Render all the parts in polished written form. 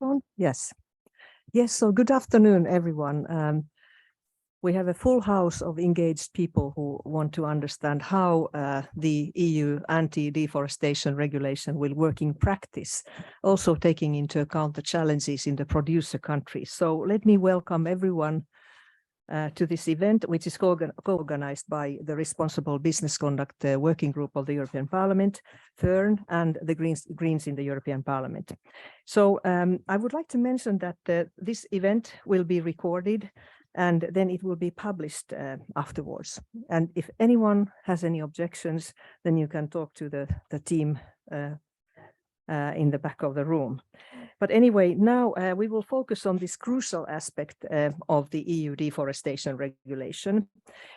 microphone? Yes. Yes, so good afternoon, everyone. We have a full house of engaged people who want to understand how the EU anti-deforestation regulation will work in practice, also taking into account the challenges in the producer countries. So let me welcome everyone to this event, which is co-organized by the Responsible Business Conduct Working Group of the European Parliament, Fern, and the Greens in the European Parliament. So I would like to mention that this event will be recorded and then it will be published afterwards. And if anyone has any objections, then you can talk to the team in the back of the room. But anyway, now we will focus on this crucial aspect of the EU Deforestation Regulation,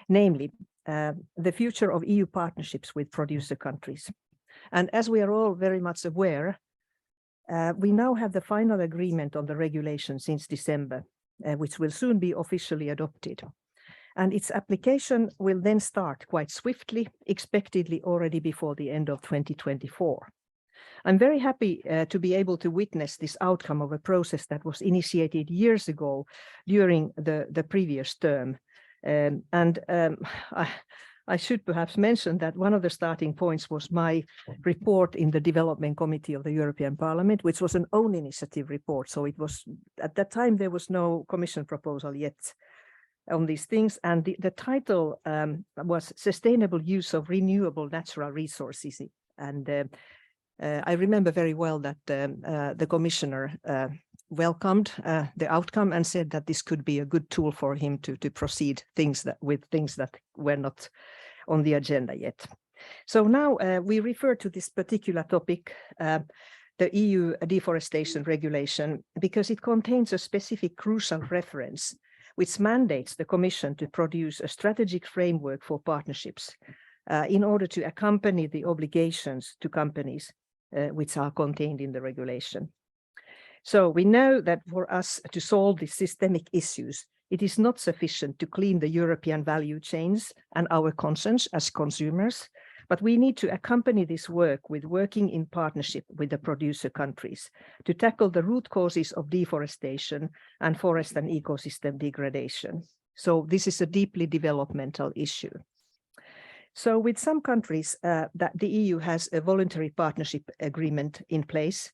namely the future of EU partnerships with producer countries. And as we are all very much aware, we now have the final agreement on the regulation since December, which will soon be officially adopted. And its application will then start quite swiftly, expectedly already before the end of 2024. I'm very happy to be able to witness this outcome of a process that was initiated years ago during the previous term. I should perhaps mention that one of the starting points was my report in the Development Committee of the European Parliament, which was an own initiative report. So it was, at that time, there was no Commission proposal yet on these things. And the title was Sustainable Use of Renewable Natural Resources. And I remember very well that the Commissioner welcomed the outcome and said that this could be a good tool for him to proceed with things that were not on the agenda yet. So now we refer to this particular topic, the EU Deforestation Regulation, because it contains a specific crucial reference which mandates the Commission to produce a strategic framework for partnerships in order to accompany the obligations to companies which are contained in the regulation. So we know that for us to solve these systemic issues, it is not sufficient to clean the European value chains and our conscience as consumers, but we need to accompany this work with working in partnership with the producer countries to tackle the root causes of deforestation and forest and ecosystem degradation. So this is a deeply developmental issue. So with some countries that the EU has a voluntary partnership agreement in place,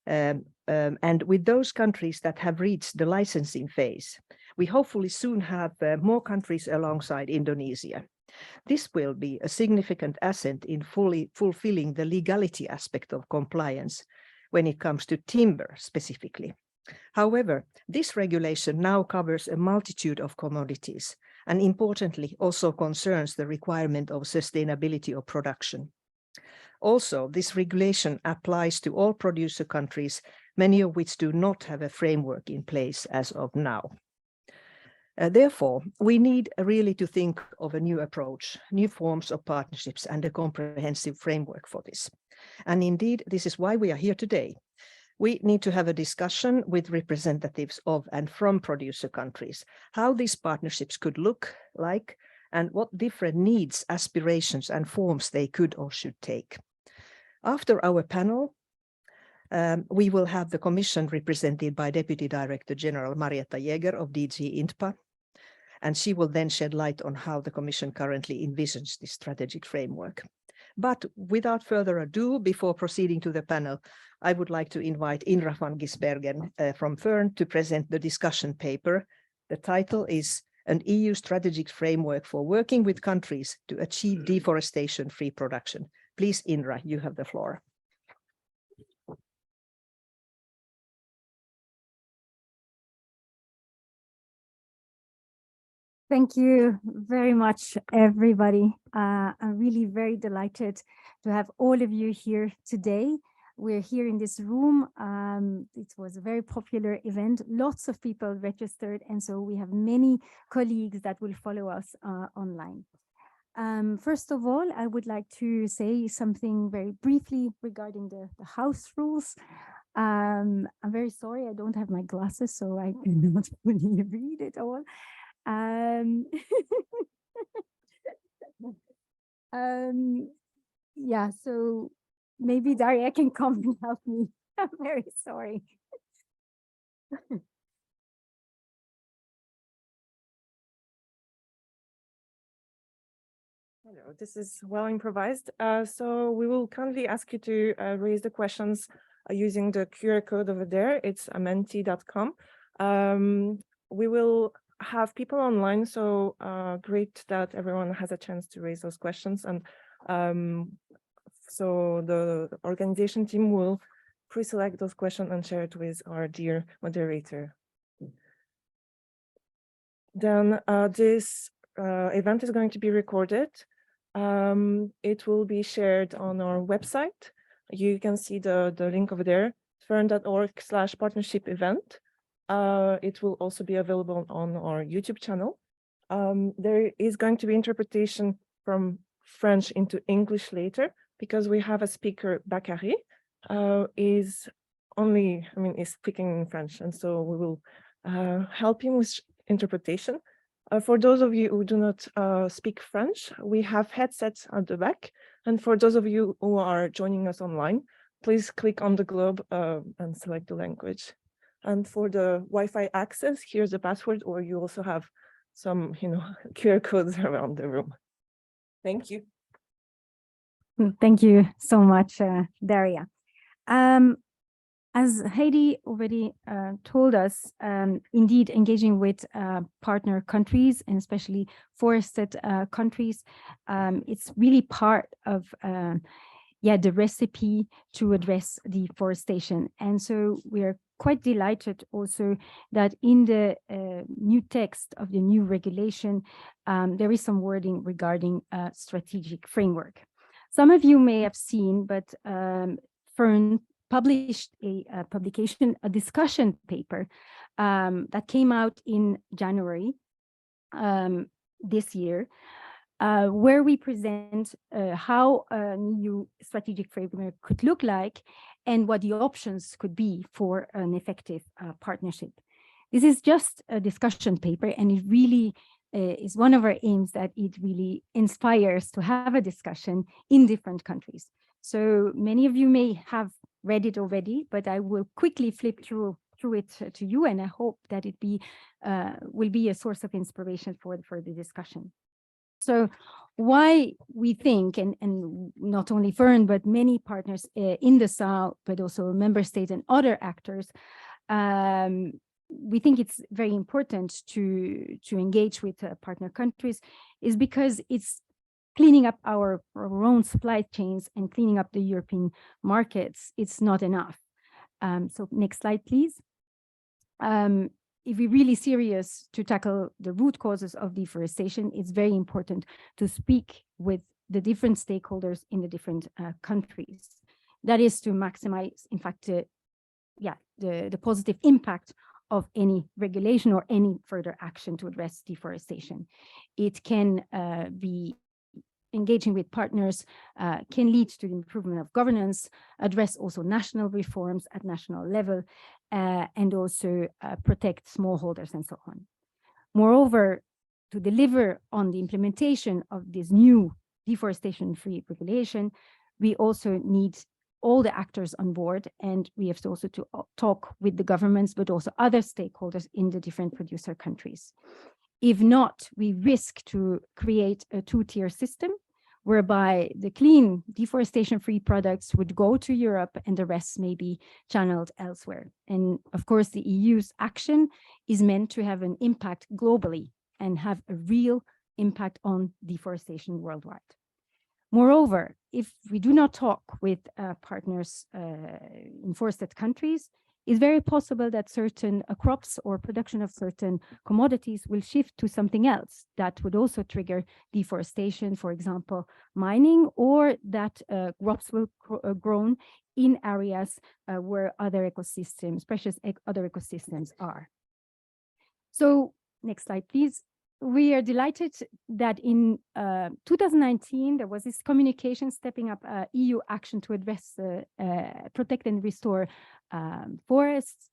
and with those countries that have reached the licensing phase, we hopefully soon have more countries alongside Indonesia. This will be a significant asset in fulfilling the legality aspect of compliance when it comes to timber specifically. However, this regulation now covers a multitude of commodities and importantly also concerns the requirement of sustainability of production. Also, this regulation applies to all producer countries, many of which do not have a framework in place as of now. Therefore, we need really to think of a new approach, new forms of partnerships and a comprehensive framework for this. And indeed, this is why we are here today. We need to have a discussion with representatives of and from producer countries, how these partnerships could look like and what different needs, aspirations and forms they could or should take. After our panel, we will have the Commission represented by Deputy Director General Marietta Jäger of DG INTPA, and she will then shed light on how the Commission currently envisions this strategic framework. But without further ado, before proceeding to the panel, I would like to invite Inra van Gisbergen from Fern to present the discussion paper. The title is An EU Strategic Framework for Working with Countries to Achieve Deforestation-Free Production. Please, Inra, you have the floor. Thank you very much, everybody. I'm really very delighted to have all of you here today. We're here in this room. It was a very popular event. Lots of people registered, and so we have many colleagues that will follow us online. First of all, I would like to say something very briefly regarding the house rules. I'm very sorry, I don't have my glasses, so I cannot fully read it all. Yeah, so maybe Daria can come and help me. I'm very sorry. Hello, this is well improvised. So we will kindly ask you to raise the questions using the QR code over there. It's amenti.com. We will have people online, so great that everyone has a chance to raise those questions. And so the organization team will pre-select those questions and share it with our dear moderator. Then this event is going to be recorded. It will be shared on our website. You can see the link over there, fern.org/partnership event. It will also be available on our YouTube channel. There is going to be interpretation from French into English later, because we have a speaker, Bakary, is speaking in French, and so we will help him with interpretation. For those of you who do not speak French, we have headsets at the back. And for those of you who are joining us online, please click on the globe and select the language. And for the Wi-Fi access, here's the password, or you also have some, QR codes around the room. Thank you. Thank you so much, Daria. As Heidi already told us, indeed engaging with partner countries, and especially forested countries, it's really part of the recipe to address deforestation. And so we're quite delighted also that in the new text of the new regulation, there is some wording regarding a strategic framework. Some of you may have seen, but Fern published a discussion paper that came out in January this year, where we present how a new strategic framework could look like and what the options could be for an effective partnership. This is just a discussion paper, and it really is one of our aims that it really inspires to have a discussion in different countries. So many of you may have read it already, but I will quickly flip through it to you, and I hope that it will be a source of inspiration for the discussion. So why we think, and not only Fern, but many partners in the South, but also member states and other actors, we think it's very important to engage with partner countries, is because it's cleaning up our own supply chains and cleaning up the European markets. It's not enough. So next slide, please. If we're really serious to tackle the root causes of deforestation, it's very important to speak with the different stakeholders in the different countries. That is to maximize, in fact, the positive impact of any regulation or any further action to address deforestation. It can be engaging with partners, can lead to the improvement of governance, address also national reforms at national level, and also protect smallholders and so on. Moreover, to deliver on the implementation of this new deforestation-free regulation, we also need all the actors on board, and we have to also talk with the governments, but also other stakeholders in the different producer countries. If not, we risk to create a two-tier system whereby the clean deforestation-free products would go to Europe and the rest may be channeled elsewhere. And of course, the EU's action is meant to have an impact globally and have a real impact on deforestation worldwide. Moreover, if we do not talk with partners in forested countries, it's very possible that certain crops or production of certain commodities will shift to something else that would also trigger deforestation, for example, mining, or that crops will grow in areas where other ecosystems, other ecosystems are. So next slide, please. We are delighted that in 2019, there was this communication stepping up EU action to address, protect and restore forests,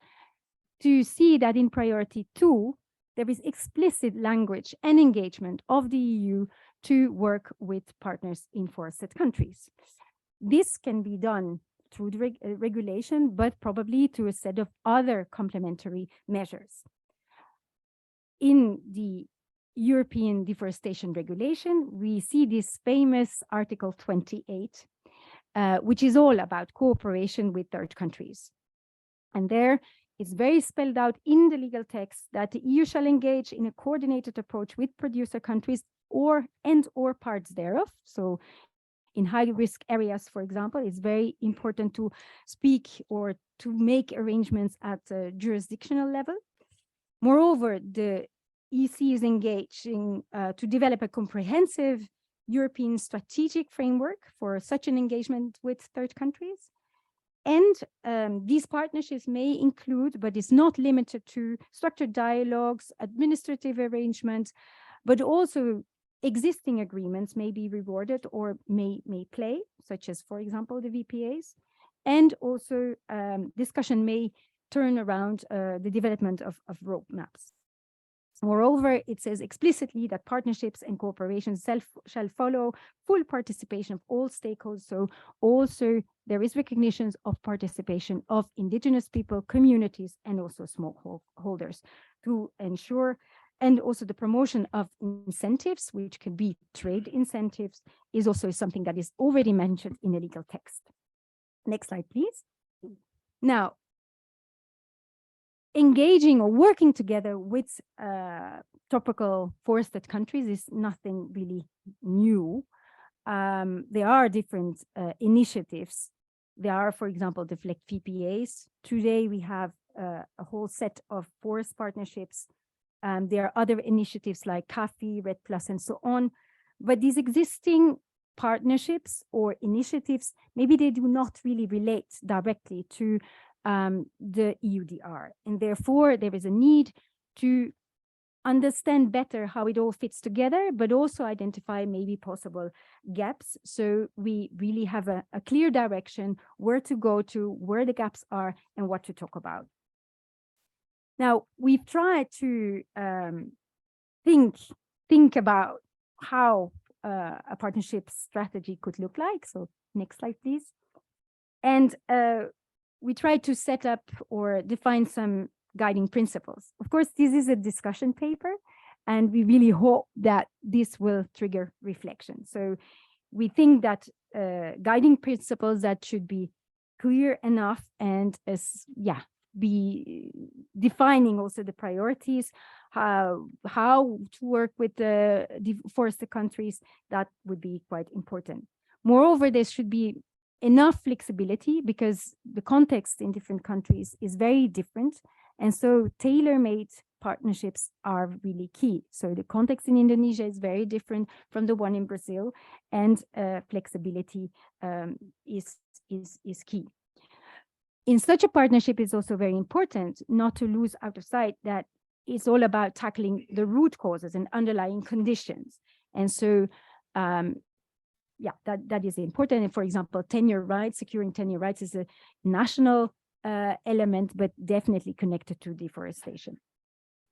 to see that in priority 2, there is explicit language and engagement of the EU to work with partners in forested countries. This can be done through the regulation, but probably through a set of other complementary measures. In the European Deforestation Regulation, we see this famous Article 28, which is all about cooperation with third countries. And there it's very spelled out in the legal text that the EU shall engage in a coordinated approach with producer countries or parts thereof. So in high-risk areas, for example, it's very important to speak or to make arrangements at a jurisdictional level. Moreover, the EC is engaging to develop a comprehensive European strategic framework for such an engagement with third countries. And these partnerships may include, but is not limited to, structured dialogues, administrative arrangements, but also existing agreements may be rewarded or may play, such as, for example, the VPAs. And also discussion may turn around the development of roadmaps. Moreover, it says explicitly that partnerships and cooperation shall follow full participation of all stakeholders. So also there is recognition of participation of indigenous people, communities, and also smallholders to ensure, and also the promotion of incentives, which can be trade incentives, is also something that is already mentioned in the legal text. Next slide, please. Now, engaging or working together with tropical forested countries is nothing really new. There are different initiatives. There are, for example, the FLEC VPAs. Today, we have a whole set of forest partnerships. There are other initiatives like CAFI, RED+, and so on. But these existing partnerships or initiatives, maybe they do not really relate directly to the EUDR. And therefore, there is a need to understand better how it all fits together, but also identify maybe possible gaps. So we really have a clear direction, where to go to, where the gaps are, and what to talk about. Now, we've tried to think about how a partnership strategy could look like. So next slide, please. And we tried to set up or define some guiding principles. Of course, this is a discussion paper, and we really hope that this will trigger reflection. So we think that guiding principles that should be clear enough and be defining also the priorities, how to work with the deforested countries, that would be quite important. Moreover, there should be enough flexibility because the context in different countries is very different. And so tailor-made partnerships are really key. So the context in Indonesia is very different from the one in Brazil, and flexibility is key. In such a partnership, it's also very important not to lose out of sight that it's all about tackling the root causes and underlying conditions. And so, that is important. And for example, tenure rights, securing tenure rights is a national element, but definitely connected to deforestation.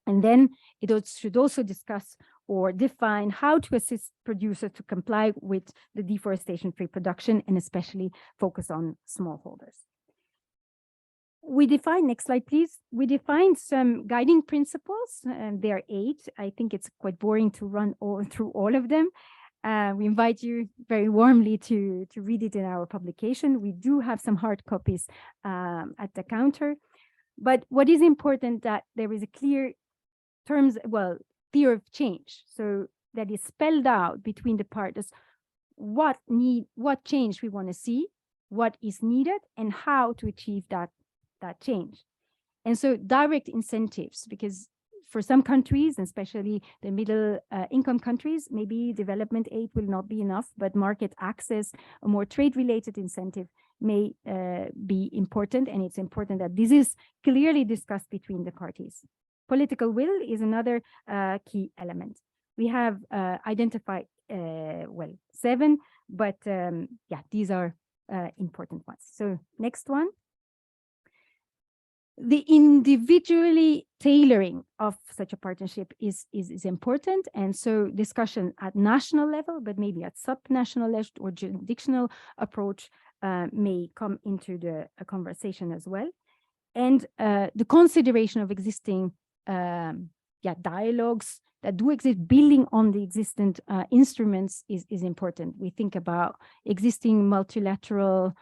And then it should also discuss or define how to assist producers to comply with the deforestation-free production, and especially focus on smallholders. We define, next slide, please. We defined some guiding principles, and there are 8. I think it's quite boring to run through all of them. We invite you very warmly to read it in our publication. We do have some hard copies at the counter. But what is important that there is a clear theory of change. So that is spelled out between the partners what change we want to see, what is needed, and how to achieve that change. And so direct incentives, because for some countries, and especially the middle income countries, maybe development aid will not be enough, but market access, a more trade-related incentive may be important. And it's important that this is clearly discussed between the parties. Political will is another key element. We have identified, 7, but these are important ones. So next one. The individually tailoring of such a partnership is important. And so discussion at national level, but maybe at subnational level or jurisdictional approach may come into the conversation as well. And the consideration of existing dialogues that do exist, building on the existing instruments is important. We think about existing multilateral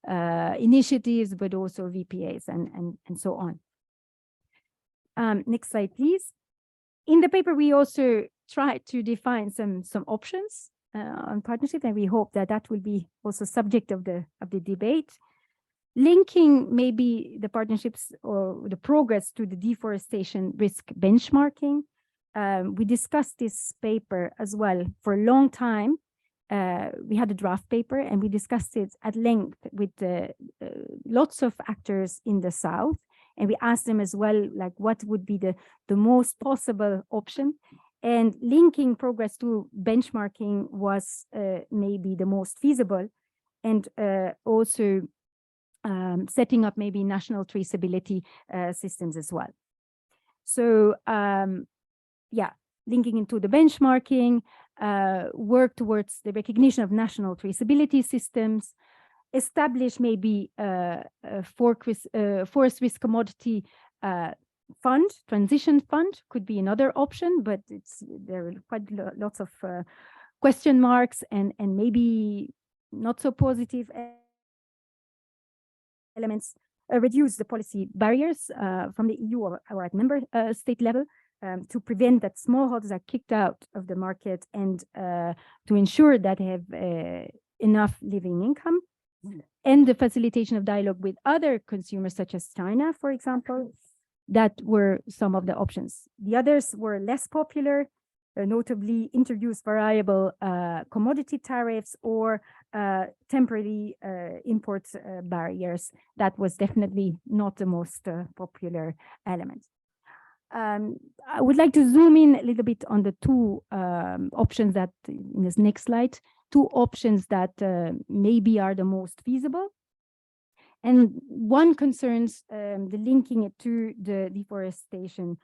initiatives, but also VPAs and so on. Next slide, please. In the paper, we also try to define some options on partnership, and we hope that that will be also subject of the debate. Linking maybe the partnerships or the progress to the deforestation risk benchmarking. We discussed this paper as well for a long time. We had a draft paper and we discussed it at length with lots of actors in the South. And we asked them as well, like, what would be the most possible option? And linking progress to benchmarking was maybe the most feasible, and also setting up maybe national traceability systems as well. So linking into the benchmarking, work towards the recognition of national traceability systems, establish maybe a forest risk commodity fund, transition fund could be another option, but there are quite lots of question marks and maybe not so positive elements. Reduce the policy barriers from the EU or at member state level to prevent that smallholders are kicked out of the market, and to ensure that they have enough living income. And the facilitation of dialogue with other consumers, such as China, for example. That were some of the options. The others were less popular, notably introduce variable commodity tariffs or temporary import barriers. That was definitely not the most popular element. I would like to zoom in a little bit on the two options that in this next slide, two options that maybe are the most feasible. And one concerns the linking it to the deforestation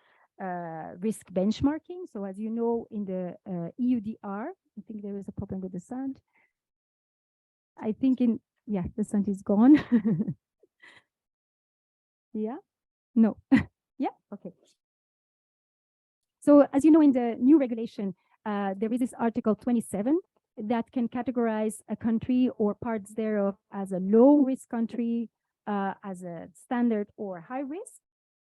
risk benchmarking. So as you know, in the EUDR, I think there is a problem with the sound. I think the sound is gone. Yeah, no, yeah, okay. So as you know, in the new regulation, there is this Article 27 that can categorize a country or parts thereof as a low risk country, as a standard or high risk.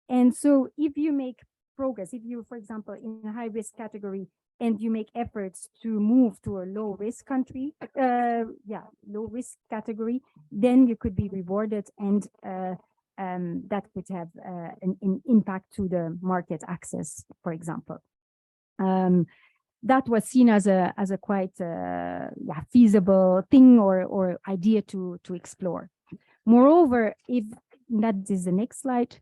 And so if you make progress, if you, for example, in a high risk category and you make efforts to move to a low risk country, low risk category, then you could be rewarded, and that could have an impact to the market access, for example. That was seen as a quite feasible thing or idea to explore. Moreover, if that is the next slide,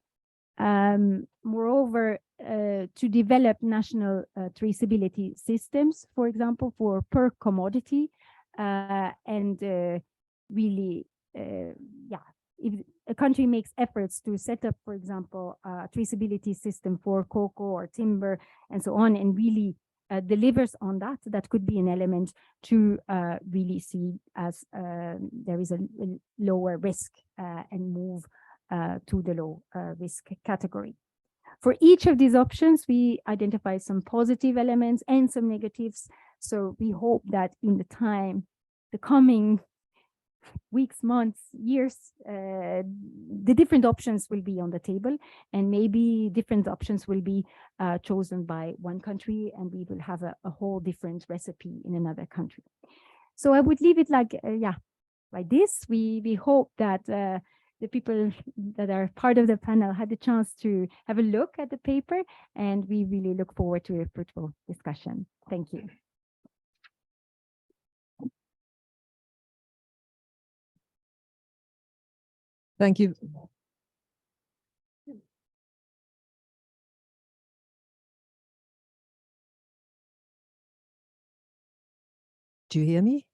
moreover, to develop national traceability systems, for example, for per commodity, and really, if a country makes efforts to set up, for example, a traceability system for cocoa or timber and so on, and really delivers on that, that could be an element to really see as there is a lower risk and move to the low risk category. For each of these options, we identify some positive elements and some negatives. So we hope that in the coming weeks, months, years, the different options will be on the table, and maybe different options will be chosen by one country, and we will have a whole different recipe in another country. So I would leave it like this. We hope that the people that are part of the panel had the chance to have a look at the paper, and we really look forward to a fruitful discussion. Thank you. Thank you. Do you hear me?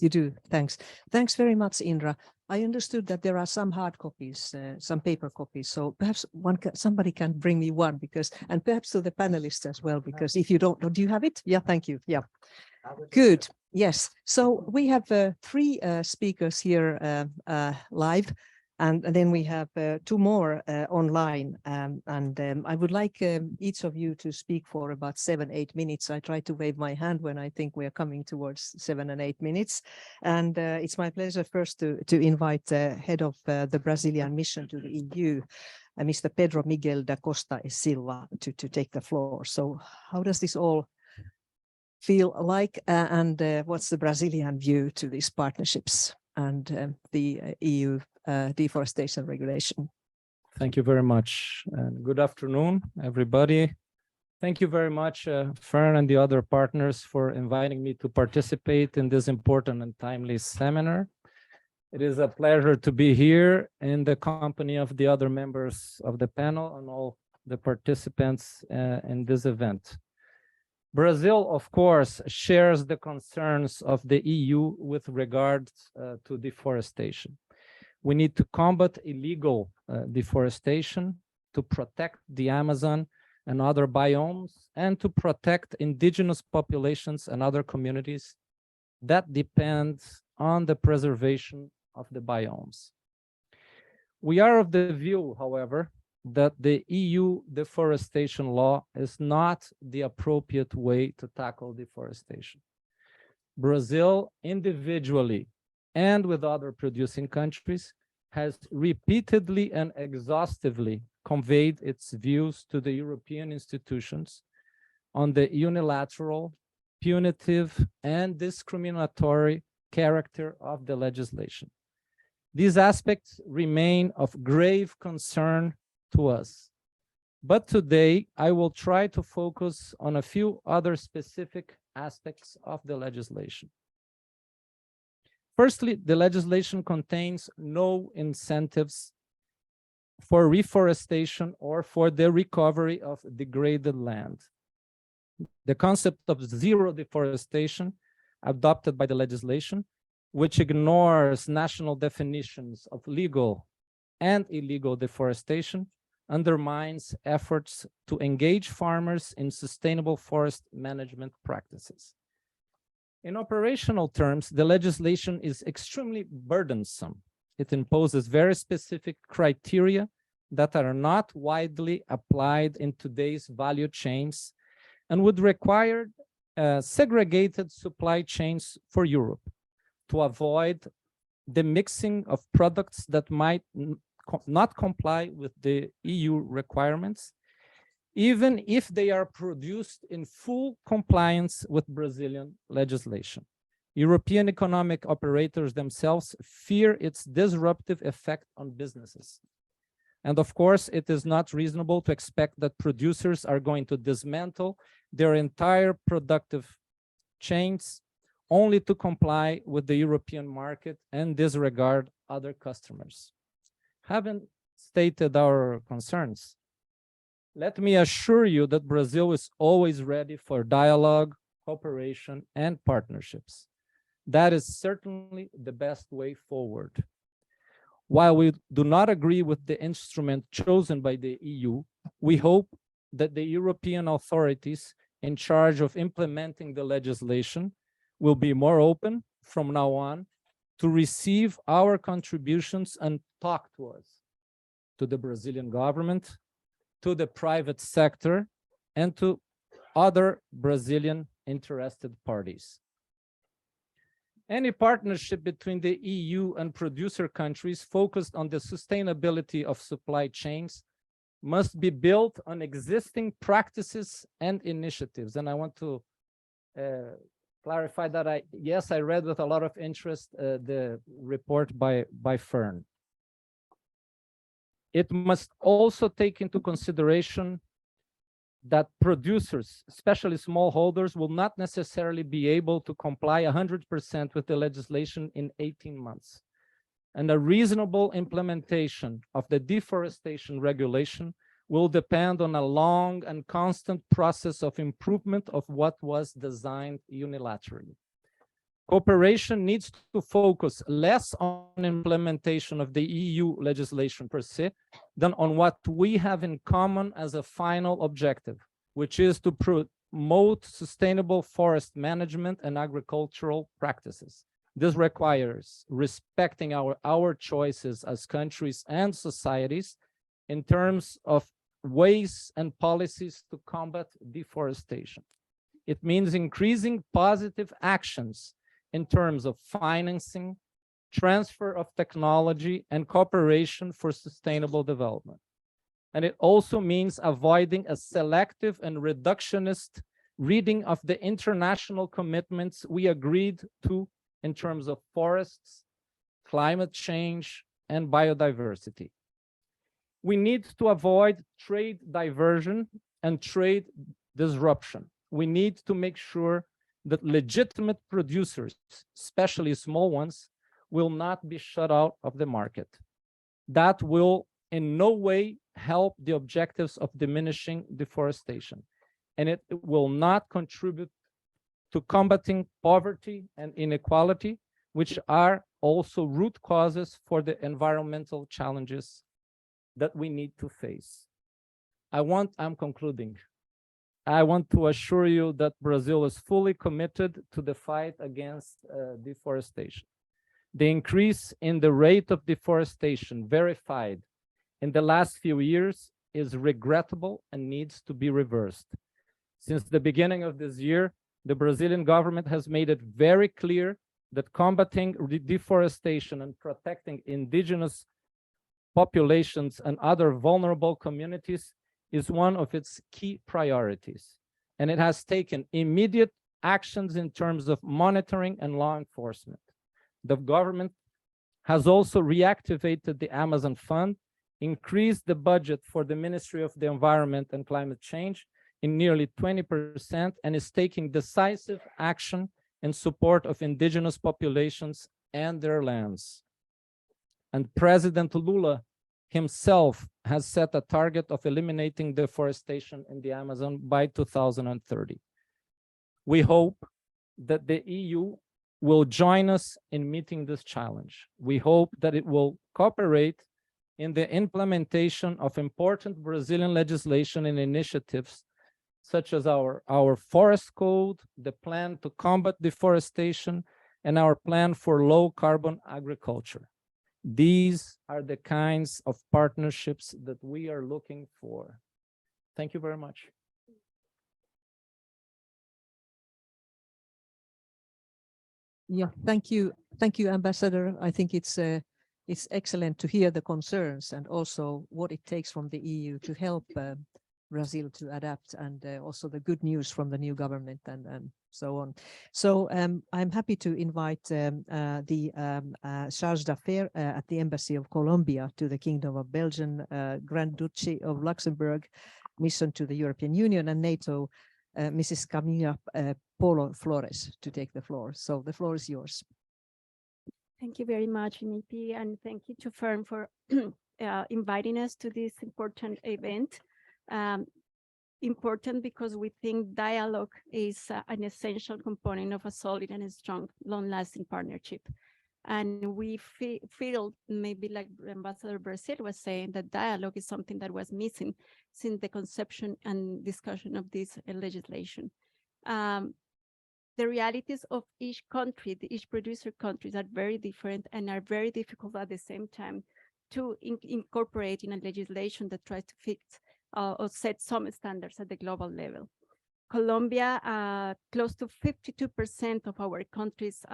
You do. Thanks. Thanks very much, Indra. I understood that there are some hard copies, some paper copies. So perhaps somebody can bring me one, and perhaps to the panelists as well, because if you don't, do you have it? Yeah, thank you. Yeah. Good. Yes. So we have three speakers here live, and then we have two more online. I would like each of you to speak for about 7-8 minutes. I try to wave my hand when I think we are coming towards 7 and 8 minutes. And it's my pleasure first to invite head of the Brazilian mission to the EU, Mr. Pedro Miguel da Costa e Silva, to take the floor. So how does this all feel like, and what's the Brazilian view to these partnerships and the EU Deforestation Regulation? Thank you very much, and good afternoon, everybody. Thank you very much, Fern and the other partners, for inviting me to participate in this important and timely seminar. It is a pleasure to be here in the company of the other members of the panel and all the participants in this event. Brazil, of course, shares the concerns of the EU with regards to deforestation. We need to combat illegal deforestation, to protect the Amazon and other biomes, and to protect indigenous populations and other communities that depend on the preservation of the biomes. We are of the view, however, that the EU deforestation law is not the appropriate way to tackle deforestation. Brazil, individually and with other producing countries, has repeatedly and exhaustively conveyed its views to the European institutions on the unilateral, punitive, and discriminatory character of the legislation. These aspects remain of grave concern to us. But today, I will try to focus on a few other specific aspects of the legislation. Firstly, the legislation contains no incentives for reforestation or for the recovery of degraded land. The concept of zero deforestation adopted by the legislation, which ignores national definitions of legal and illegal deforestation, undermines efforts to engage farmers in sustainable forest management practices. In operational terms, the legislation is extremely burdensome. It imposes very specific criteria that are not widely applied in today's value chains and would require segregated supply chains for Europe to avoid the mixing of products that might not comply with the EU requirements, even if they are produced in full compliance with Brazilian legislation. European economic operators themselves fear its disruptive effect on businesses. And of course, it is not reasonable to expect that producers are going to dismantle their entire productive chains only to comply with the European market and disregard other customers. Having stated our concerns, let me assure you that Brazil is always ready for dialogue, cooperation, and partnerships. That is certainly the best way forward. While we do not agree with the instrument chosen by the EU, we hope that the European authorities in charge of implementing the legislation will be more open from now on to receive our contributions and talk to us, to the Brazilian government, to the private sector, and to other Brazilian interested parties. Any partnership between the EU and producer countries focused on the sustainability of supply chains must be built on existing practices and initiatives. And I want to clarify that I read with a lot of interest the report by Fern. It must also take into consideration that producers, especially smallholders, will not necessarily be able to comply 100% with the legislation in 18 months. And a reasonable implementation of the deforestation regulation will depend on a long and constant process of improvement of what was designed unilaterally. Cooperation needs to focus less on implementation of the EU legislation per se than on what we have in common as a final objective, which is to promote sustainable forest management and agricultural practices. This requires respecting our choices as countries and societies in terms of ways and policies to combat deforestation. It means increasing positive actions in terms of financing, transfer of technology, and cooperation for sustainable development. And it also means avoiding a selective and reductionist reading of the international commitments we agreed to in terms of forests, climate change, and biodiversity. We need to avoid trade diversion and trade disruption. We need to make sure that legitimate producers, especially small ones, will not be shut out of the market. That will in no way help the objectives of diminishing deforestation, and it will not contribute to combating poverty and inequality, which are also root causes for the environmental challenges that we need to face. I'm concluding. I want to assure you that Brazil is fully committed to the fight against deforestation. The increase in the rate of deforestation verified in the last few years is regrettable and needs to be reversed. Since the beginning of this year, the Brazilian government has made it very clear that combating deforestation and protecting indigenous populations and other vulnerable communities is one of its key priorities. And it has taken immediate actions in terms of monitoring and law enforcement. The government has also reactivated the Amazon Fund, increased the budget for the Ministry of the Environment and Climate Change in nearly 20%, and is taking decisive action in support of indigenous populations and their lands. And President Lula himself has set a target of eliminating deforestation in the Amazon by 2030. We hope that the EU will join us in meeting this challenge. We hope that it will cooperate in the implementation of important Brazilian legislation and initiatives such as our forest code, the plan to combat deforestation, and our plan for low carbon agriculture. These are the kinds of partnerships that we are looking for. Thank you very much. Yeah, thank you, Ambassador. I think it's excellent to hear the concerns and also what it takes from the EU to help Brazil to adapt, and also the good news from the new government and so on. So I'm happy to invite the Charge d'Affaires at the Embassy of Colombia to the Kingdom of Belgium, Grand Duchy of Luxembourg, Mission to the European Union and NATO, Mrs. Camila Polo Flores, to take the floor. So the floor is yours. Thank you very much, MEP, and thank you to Fern for inviting us to this important event. Important because we think dialogue is an essential component of a solid and a strong, long-lasting partnership. And we feel, maybe like Ambassador Brazil was saying, that dialogue is something that was missing since the conception and discussion of this legislation. The realities of each country, each producer countries are very different and are very difficult at the same time to incorporate in a legislation that tries to fix or set some standards at the global level. Colombia, close to 52% of our country's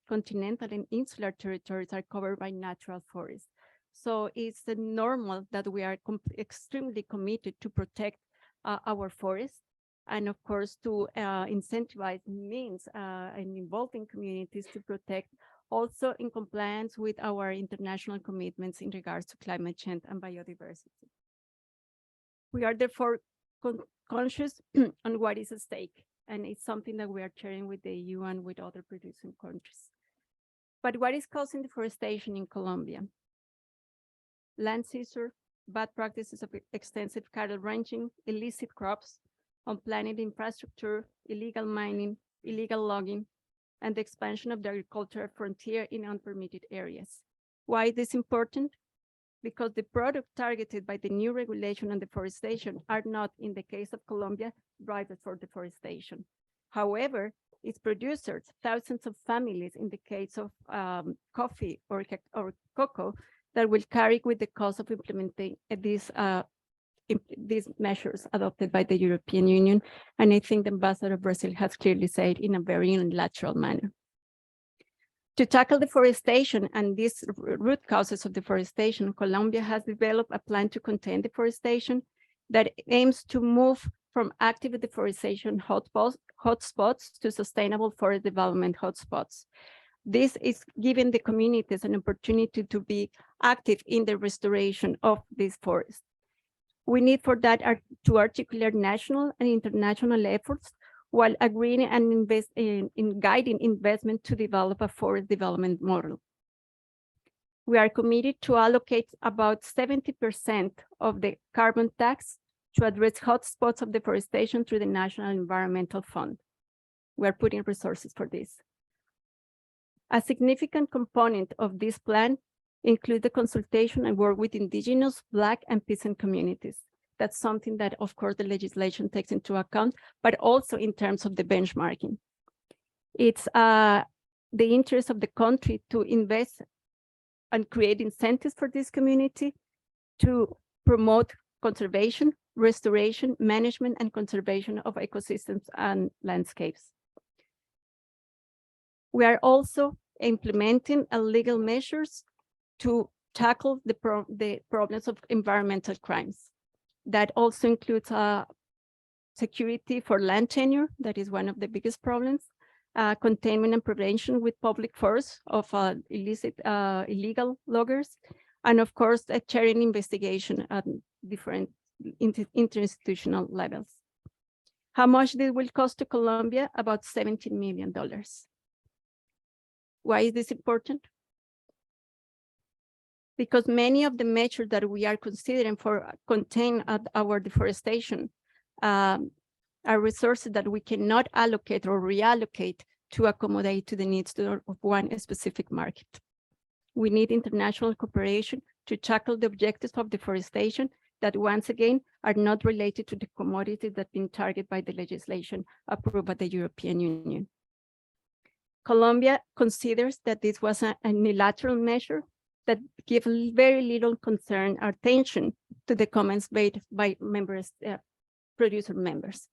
continental and insular territories are covered by natural forests. So it's normal that we are extremely committed to protect our forests, and of course to incentivize means and involving communities to protect, also in compliance with our international commitments in regards to climate change and biodiversity. We are therefore conscious on what is at stake, and it's something that we are sharing with the EU and with other producing countries. But what is causing deforestation in Colombia? Land seizure, bad practices of extensive cattle ranching, illicit crops, unplanned infrastructure, illegal mining, illegal logging, and the expansion of the agricultural frontier in unpermitted areas. Why is this important? because the product targeted by the new regulation on deforestation are not, in the case of Colombia, drivers for deforestation. However, its producers, thousands of families in the case of coffee or cocoa, that will carry with the cost of implementing these measures adopted by the European Union. And I think the Ambassador of Brazil has clearly said in a very unilateral manner. To tackle deforestation and these root causes of deforestation, Colombia has developed a plan to contain deforestation that aims to move from active deforestation hotspots to sustainable forest development hotspots. This is giving the communities an opportunity to be active in the restoration of these forests. We need for that to articulate national and international efforts while agreeing and invest in guiding investment to develop a forest development model. We are committed to allocate about 70% of the carbon tax to address hotspots of deforestation through the National Environmental Fund. We are putting resources for this. A significant component of this plan includes the consultation and work with indigenous, Black, and peasant communities. That's something that, of course, the legislation takes into account, but also in terms of the benchmarking. It's the interest of the country to invest and create incentives for this community to promote conservation, restoration, management, and conservation of ecosystems and landscapes. We are also implementing legal measures to tackle the problems of environmental crimes. That also includes security for land tenure, that is one of the biggest problems, containment and prevention with public force of illegal loggers, and of course, a sharing investigation at different interinstitutional levels. How much this will cost to Colombia? About $17 million. Why is this important? Because many of the measures that we are considering for contain our deforestation are resources that we cannot allocate or reallocate to accommodate to the needs of one specific market. We need international cooperation to tackle the objectives of deforestation that, once again, are not related to the commodities that have been targeted by the legislation approved by the European Union. Colombia considers that this was a unilateral measure that give very little concern or attention to the comments made by producer members.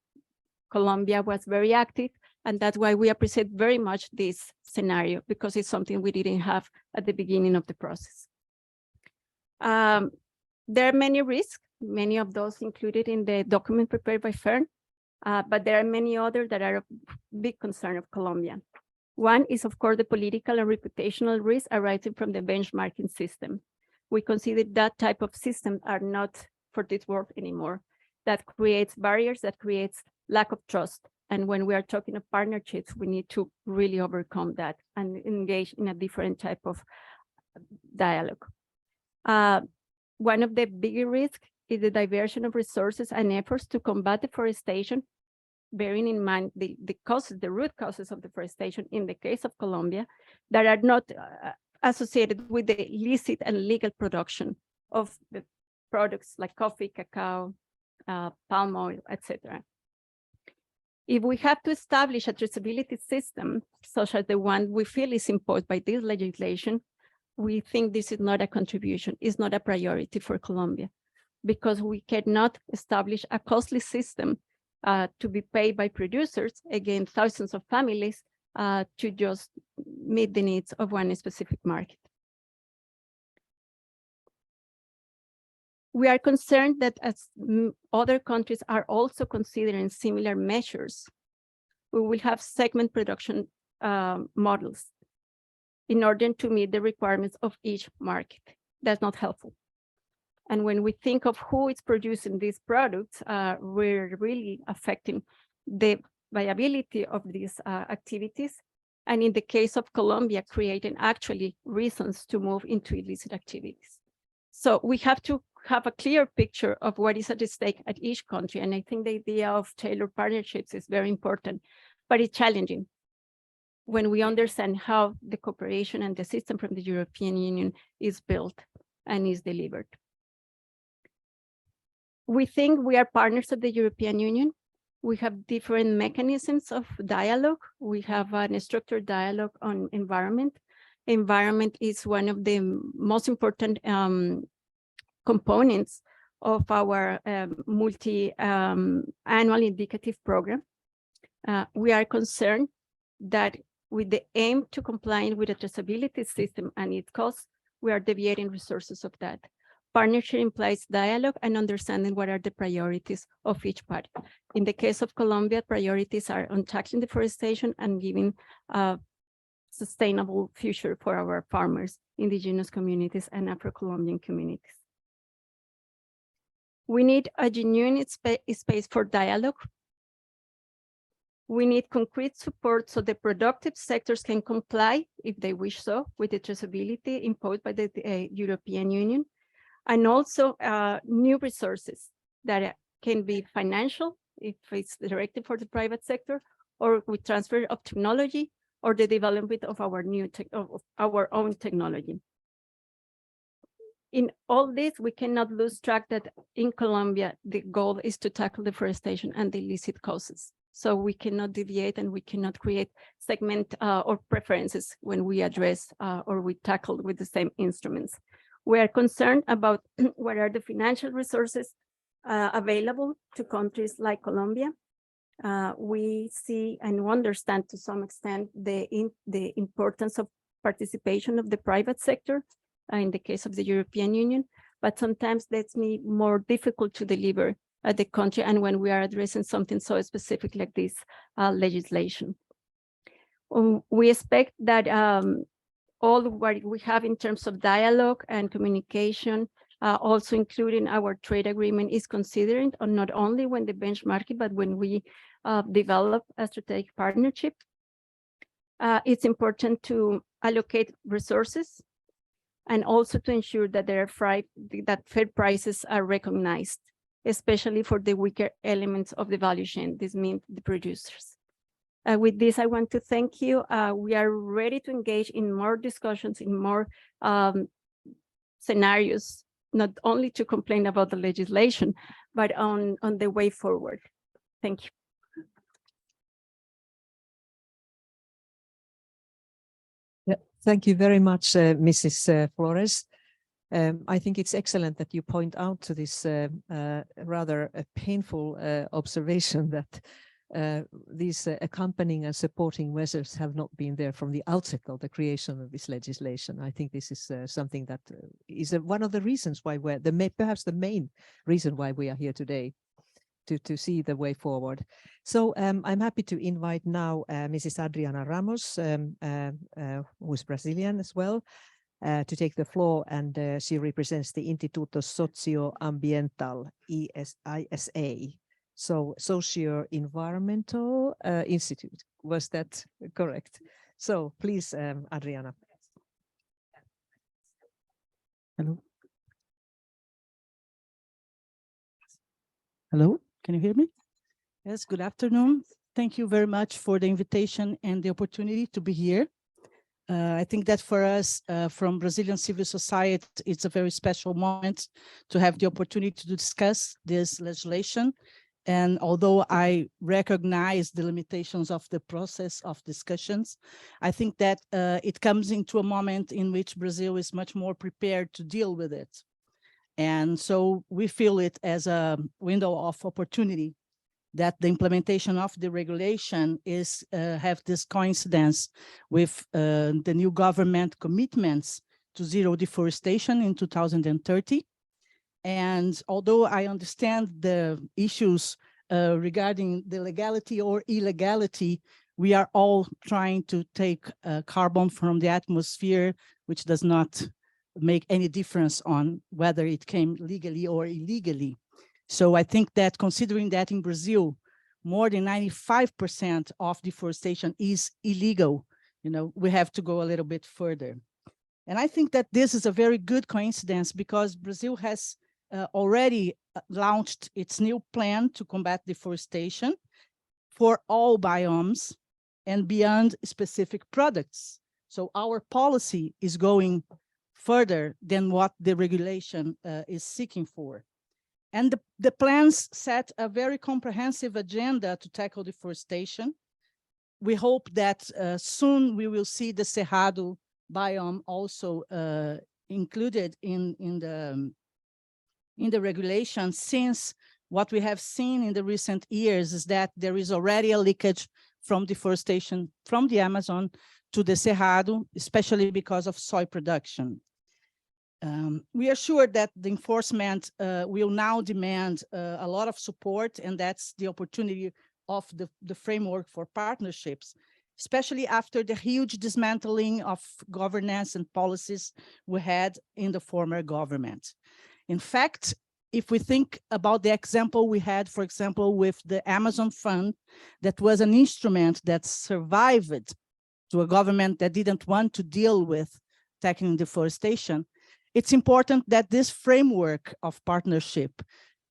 Colombia was very active, and that's why we appreciate very much this scenario, because it's something we didn't have at the beginning of the process. There are many risks, many of those included in the document prepared by Fern, but there are many others that are of big concern of Colombia. One is, of course, the political and reputational risks arising from the benchmarking system. We consider that type of system are not for this work anymore. That creates barriers, that creates lack of trust. And when we are talking of partnerships, we need to really overcome that and engage in a different type of dialogue. One of the bigger risks is the diversion of resources and efforts to combat deforestation, bearing in mind the root causes of deforestation in the case of Colombia that are not associated with the illicit and legal production of the products like coffee, cacao, palm oil, etc. If we have to establish a traceability system, such as the one we feel is imposed by this legislation, we think this is not a contribution, it's not a priority for Colombia, because we cannot establish a costly system to be paid by producers, again, thousands of families, to just meet the needs of one specific market. We are concerned that as other countries are also considering similar measures, we will have segment production models in order to meet the requirements of each market. That's not helpful. And when we think of who is producing these products, we're really affecting the viability of these activities. And in the case of Colombia, creating actually reasons to move into illicit activities. So we have to have a clear picture of what is at stake at each country. And I think the idea of tailored partnerships is very important, but it's challenging when we understand how the cooperation and the system from the European Union is built. and is delivered. We think we are partners of the European Union. We have different mechanisms of dialogue. We have a structured dialogue on environment. Environment is one of the most important components of our multi-annual indicative program. We are concerned that with the aim to comply with the traceability system and its costs, we are deviating resources of that. Partnership implies dialogue and understanding what are the priorities of each party. In the case of Colombia, priorities are on tackling deforestation and giving a sustainable future for our farmers, indigenous communities, and Afro-Colombian communities. We need a genuine space for dialogue. We need concrete support so the productive sectors can comply, if they wish so, with the traceability imposed by the European Union. And also new resources that can be financial, if it's directed for the private sector, or with transfer of technology, or the development of our own technology. In all this, we cannot lose track that in Colombia, the goal is to tackle deforestation and the illicit causes. So we cannot deviate and we cannot create segment or preferences when we address or we tackle with the same instruments. We are concerned about what are the financial resources available to countries like Colombia. We see and understand to some extent the importance of participation of the private sector in the case of the European Union, but sometimes that's more difficult to deliver at the country and when we are addressing something so specific like this legislation. We expect that all what we have in terms of dialogue and communication, also including our trade agreement, is considered not only when the benchmarking, but when we develop a strategic partnership. It's important to allocate resources and also to ensure that that fair prices are recognized, especially for the weaker elements of the value chain. This means the producers. With this, I want to thank you. We are ready to engage in more discussions, in more scenarios, not only to complain about the legislation, but on the way forward. Thank you. Yeah, thank you very much, Mrs. Flores. I think it's excellent that you point out to this rather painful observation that these accompanying and supporting measures have not been there from the outset of the creation of this legislation. I think this is something that is one of the reasons why perhaps the main reason why we are here today, to see the way forward. So I'm happy to invite now Mrs. Adriana Ramos, who is Brazilian as well, to take the floor, and she represents the Instituto Socioambiental, ISA. So Socio-Environmental Institute, was that correct? So please, Adriana. Hello. Hello, can you hear me? Yes, good afternoon. Thank you very much for the invitation and the opportunity to be here. I think that for us, from Brazilian civil society, it's a very special moment to have the opportunity to discuss this legislation. And although I recognize the limitations of the process of discussions, I think that it comes into a moment in which Brazil is much more prepared to deal with it. And so we feel it as a window of opportunity that the implementation of the regulation is have this coincidence with the new government commitments to zero deforestation in 2030. And although I understand the issues regarding the legality or illegality, we are all trying to take carbon from the atmosphere, which does not make any difference on whether it came legally or illegally. So I think that considering that in Brazil, more than 95% of deforestation is illegal, we have to go a little bit further. And I think that this is a very good coincidence because Brazil has already launched its new plan to combat deforestation for all biomes and beyond specific products. So our policy is going further than what the regulation is seeking for. And the plans set a very comprehensive agenda to tackle deforestation. We hope that soon we will see the Cerrado biome also included in the regulation, since what we have seen in the recent years is that there is already a leakage from deforestation from the Amazon to the Cerrado, especially because of soy production. We are sure that the enforcement will now demand a lot of support, and that's the opportunity of the framework for partnerships, especially after the huge dismantling of governance and policies we had in the former government. In fact, if we think about the example we had, for example, with the Amazon Fund, that was an instrument that survived to a government that didn't want to deal with tackling deforestation, it's important that this framework of partnership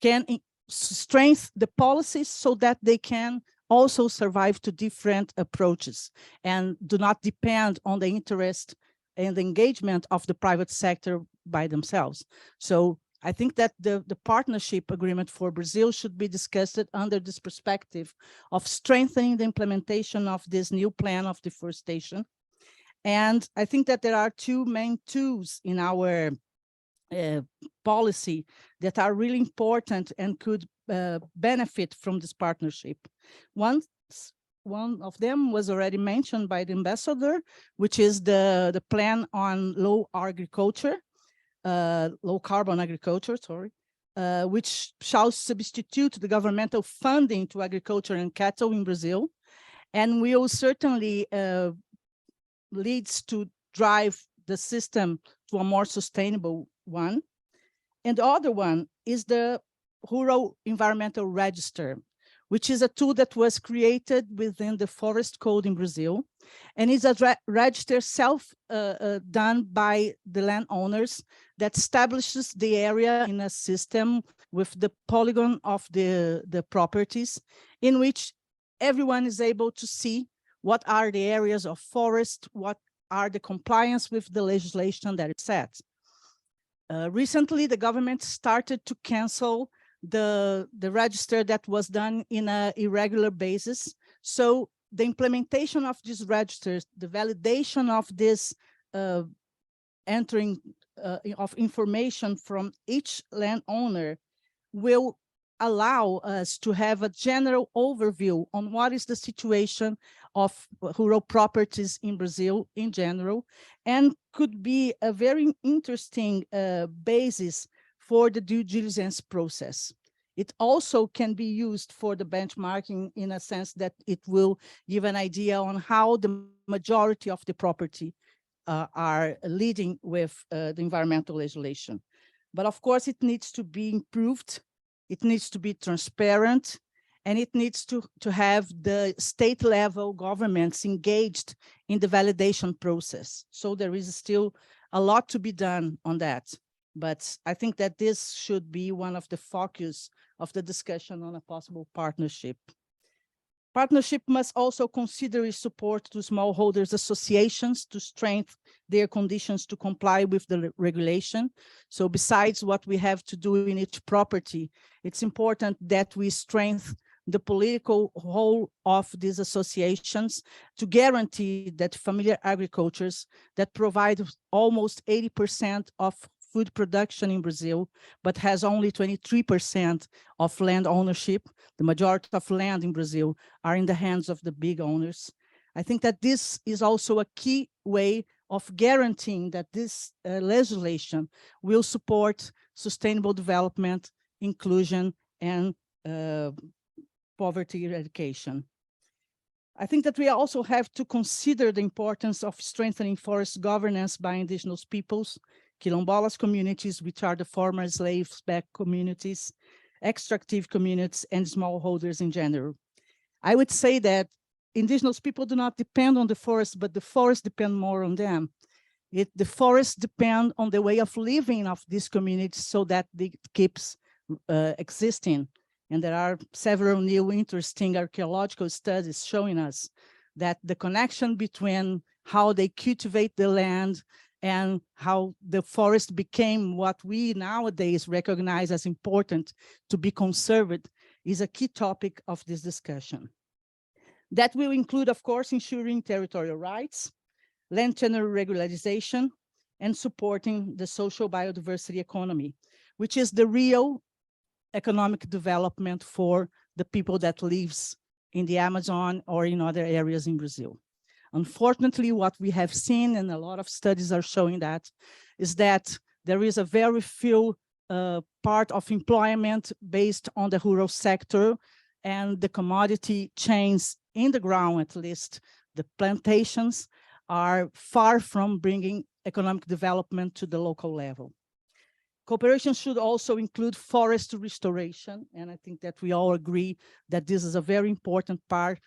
can strengthen the policies so that they can also survive to different approaches and do not depend on the interest and the engagement of the private sector by themselves. So I think that the partnership agreement for Brazil should be discussed under this perspective of strengthening the implementation of this new plan of deforestation. And I think that there are two main tools in our policy that are really important and could benefit from this partnership. One of them was already mentioned by the ambassador, which is the plan on low carbon agriculture, which shall substitute the governmental funding to agriculture and cattle in Brazil, and will certainly leads to drive the system to a more sustainable one. And the other one is the Rural Environmental Register, which is a tool that was created within the Forest Code in Brazil, and is a register done by the landowners that establishes the area in a system with the polygon of the properties, in which everyone is able to see what are the areas of forest, what are the compliance with the legislation that it sets. Recently, the government started to cancel the register that was done in an irregular basis. So the implementation of these registers, the validation of this entering of information from each landowner will allow us to have a general overview on what is the situation of rural properties in Brazil in general, and could be a very interesting basis for the due diligence process. It also can be used for the benchmarking in a sense that it will give an idea on how the majority of the property are leading with the environmental legislation. But of course, it needs to be improved. It needs to be transparent, and it needs to have the state level governments engaged in the validation process. So there is still a lot to be done on that. But I think that this should be one of the focus of the discussion on a possible partnership. Partnership must also consider support to smallholders associations to strengthen their conditions to comply with the regulation. So besides what we have to do in each property, it's important that we strengthen the political role of these associations to guarantee that familiar agricultures that provide almost 80% of food production in Brazil, but has only 23% of land ownership. The majority of land in Brazil are in the hands of the big owners. I think that this is also a key way of guaranteeing that this legislation will support sustainable development, inclusion, and poverty eradication. I think that we also have to consider the importance of strengthening forest governance by indigenous peoples, Quilombolas communities, which are the former slave-backed communities, extractive communities, and smallholders in general. I would say that indigenous people do not depend on the forest, but the forest depend more on them. The forests depend on the way of living of these communities so that it keeps existing. And there are several new interesting archaeological studies showing us that the connection between how they cultivate the land and how the forest became what we nowadays recognize as important to be conserved is a key topic of this discussion. That will include, of course, ensuring territorial rights, land tenure regularization, and supporting the social biodiversity economy, which is the real economic development for the people that lives in the Amazon or in other areas in Brazil. Unfortunately, what we have seen, and a lot of studies are showing that, is that there is a very few part of employment based on the rural sector, and the commodity chains in the ground, at least the plantations, are far from bringing economic development to the local level. Cooperation should also include forest restoration, and I think that we all agree that this is a very important part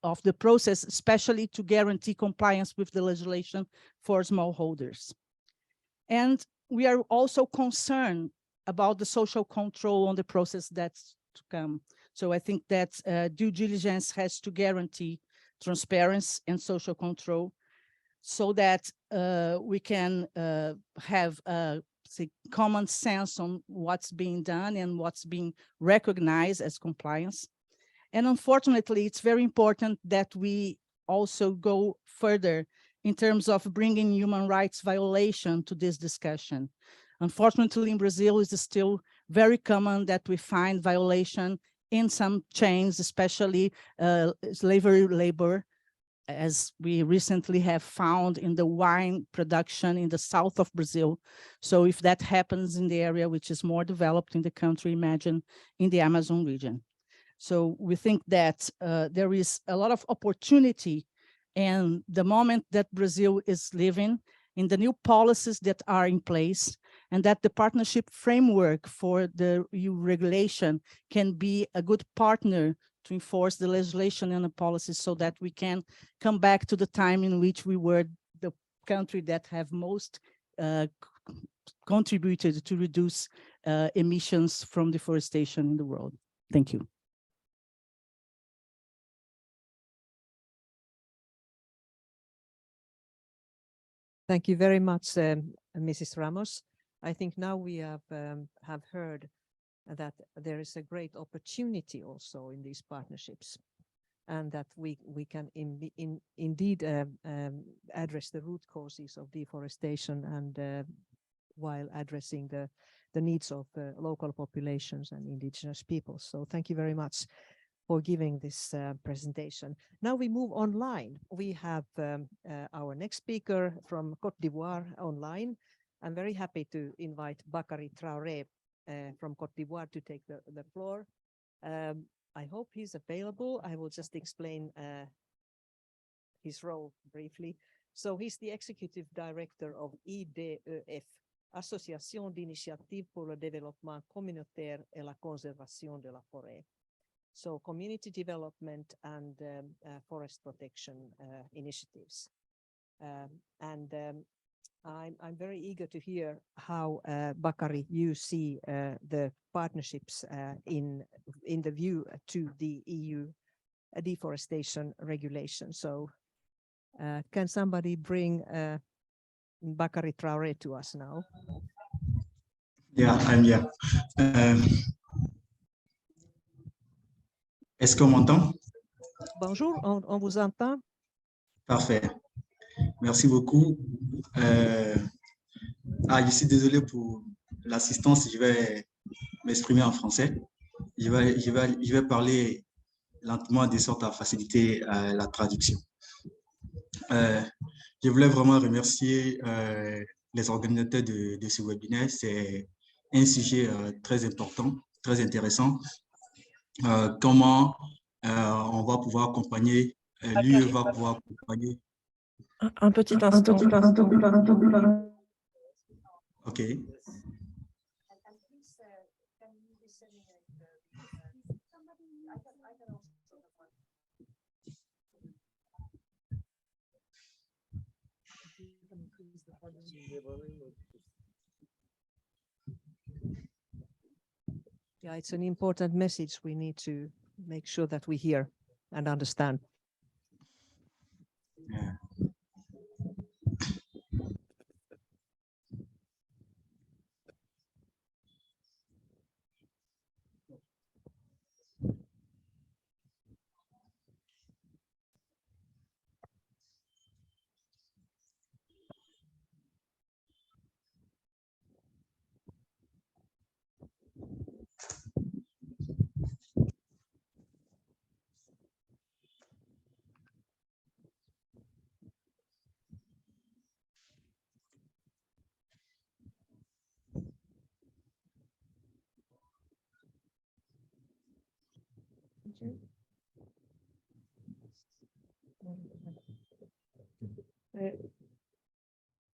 of the process, especially to guarantee compliance with the legislation for smallholders. And we are also concerned about the social control on the process that's to come. So I think that due diligence has to guarantee transparency and social control so that we can have common sense on what's being done and what's being recognized as compliance. And unfortunately, it's very important that we also go further in terms of bringing human rights violation to this discussion. Unfortunately, in Brazil, it's still very common that we find violation in some chains, especially slavery labor, as we recently have found in the wine production in the south of Brazil. So if that happens in the area which is more developed in the country, imagine in the Amazon region. So we think that there is a lot of opportunity in the moment that Brazil is living, in the new policies that are in place, and that the partnership framework for the EU regulation can be a good partner to enforce the legislation and the policies so that we can come back to the time in which we were the country that have most contributed to reduce emissions from deforestation in the world. Thank you. Thank you very much, Mrs. Ramos. I think now we have heard that there is a great opportunity also in these partnerships, and that we can indeed address the root causes of deforestation, and while addressing the needs of local populations and indigenous peoples. So thank you very much for giving this presentation. Now we move online. We have our next speaker from Côte d'Ivoire online. I'm very happy to invite Bakary Traoré from Côte d'Ivoire to take the floor. I hope he's available. I will just explain his role briefly. So he's the Executive Director of EUDR, Association d'initiative pour le développement communautaire et la conservation de la forêt. So community development and forest protection initiatives. I'm very eager to hear how, Bakary, you see the partnerships in the view to the EU Deforestation Regulation. So can somebody bring Bakary Traoré to us now? Yeah, I'm here. Est-ce qu'on m'entend? Bonjour, on vous entend. Parfait. Merci beaucoup. Je suis désolé pour l'assistance, je vais m'exprimer en français. Je vais parler lentement de sorte à faciliter la traduction. Je voulais vraiment remercier les organisateurs de ce webinaire. C'est un sujet très important, très intéressant. Comment on va pouvoir accompagner, l'UE va pouvoir accompagner. Un petit instant. OK. Yeah, it's an important message. We need to make sure that we hear and understand. Yeah.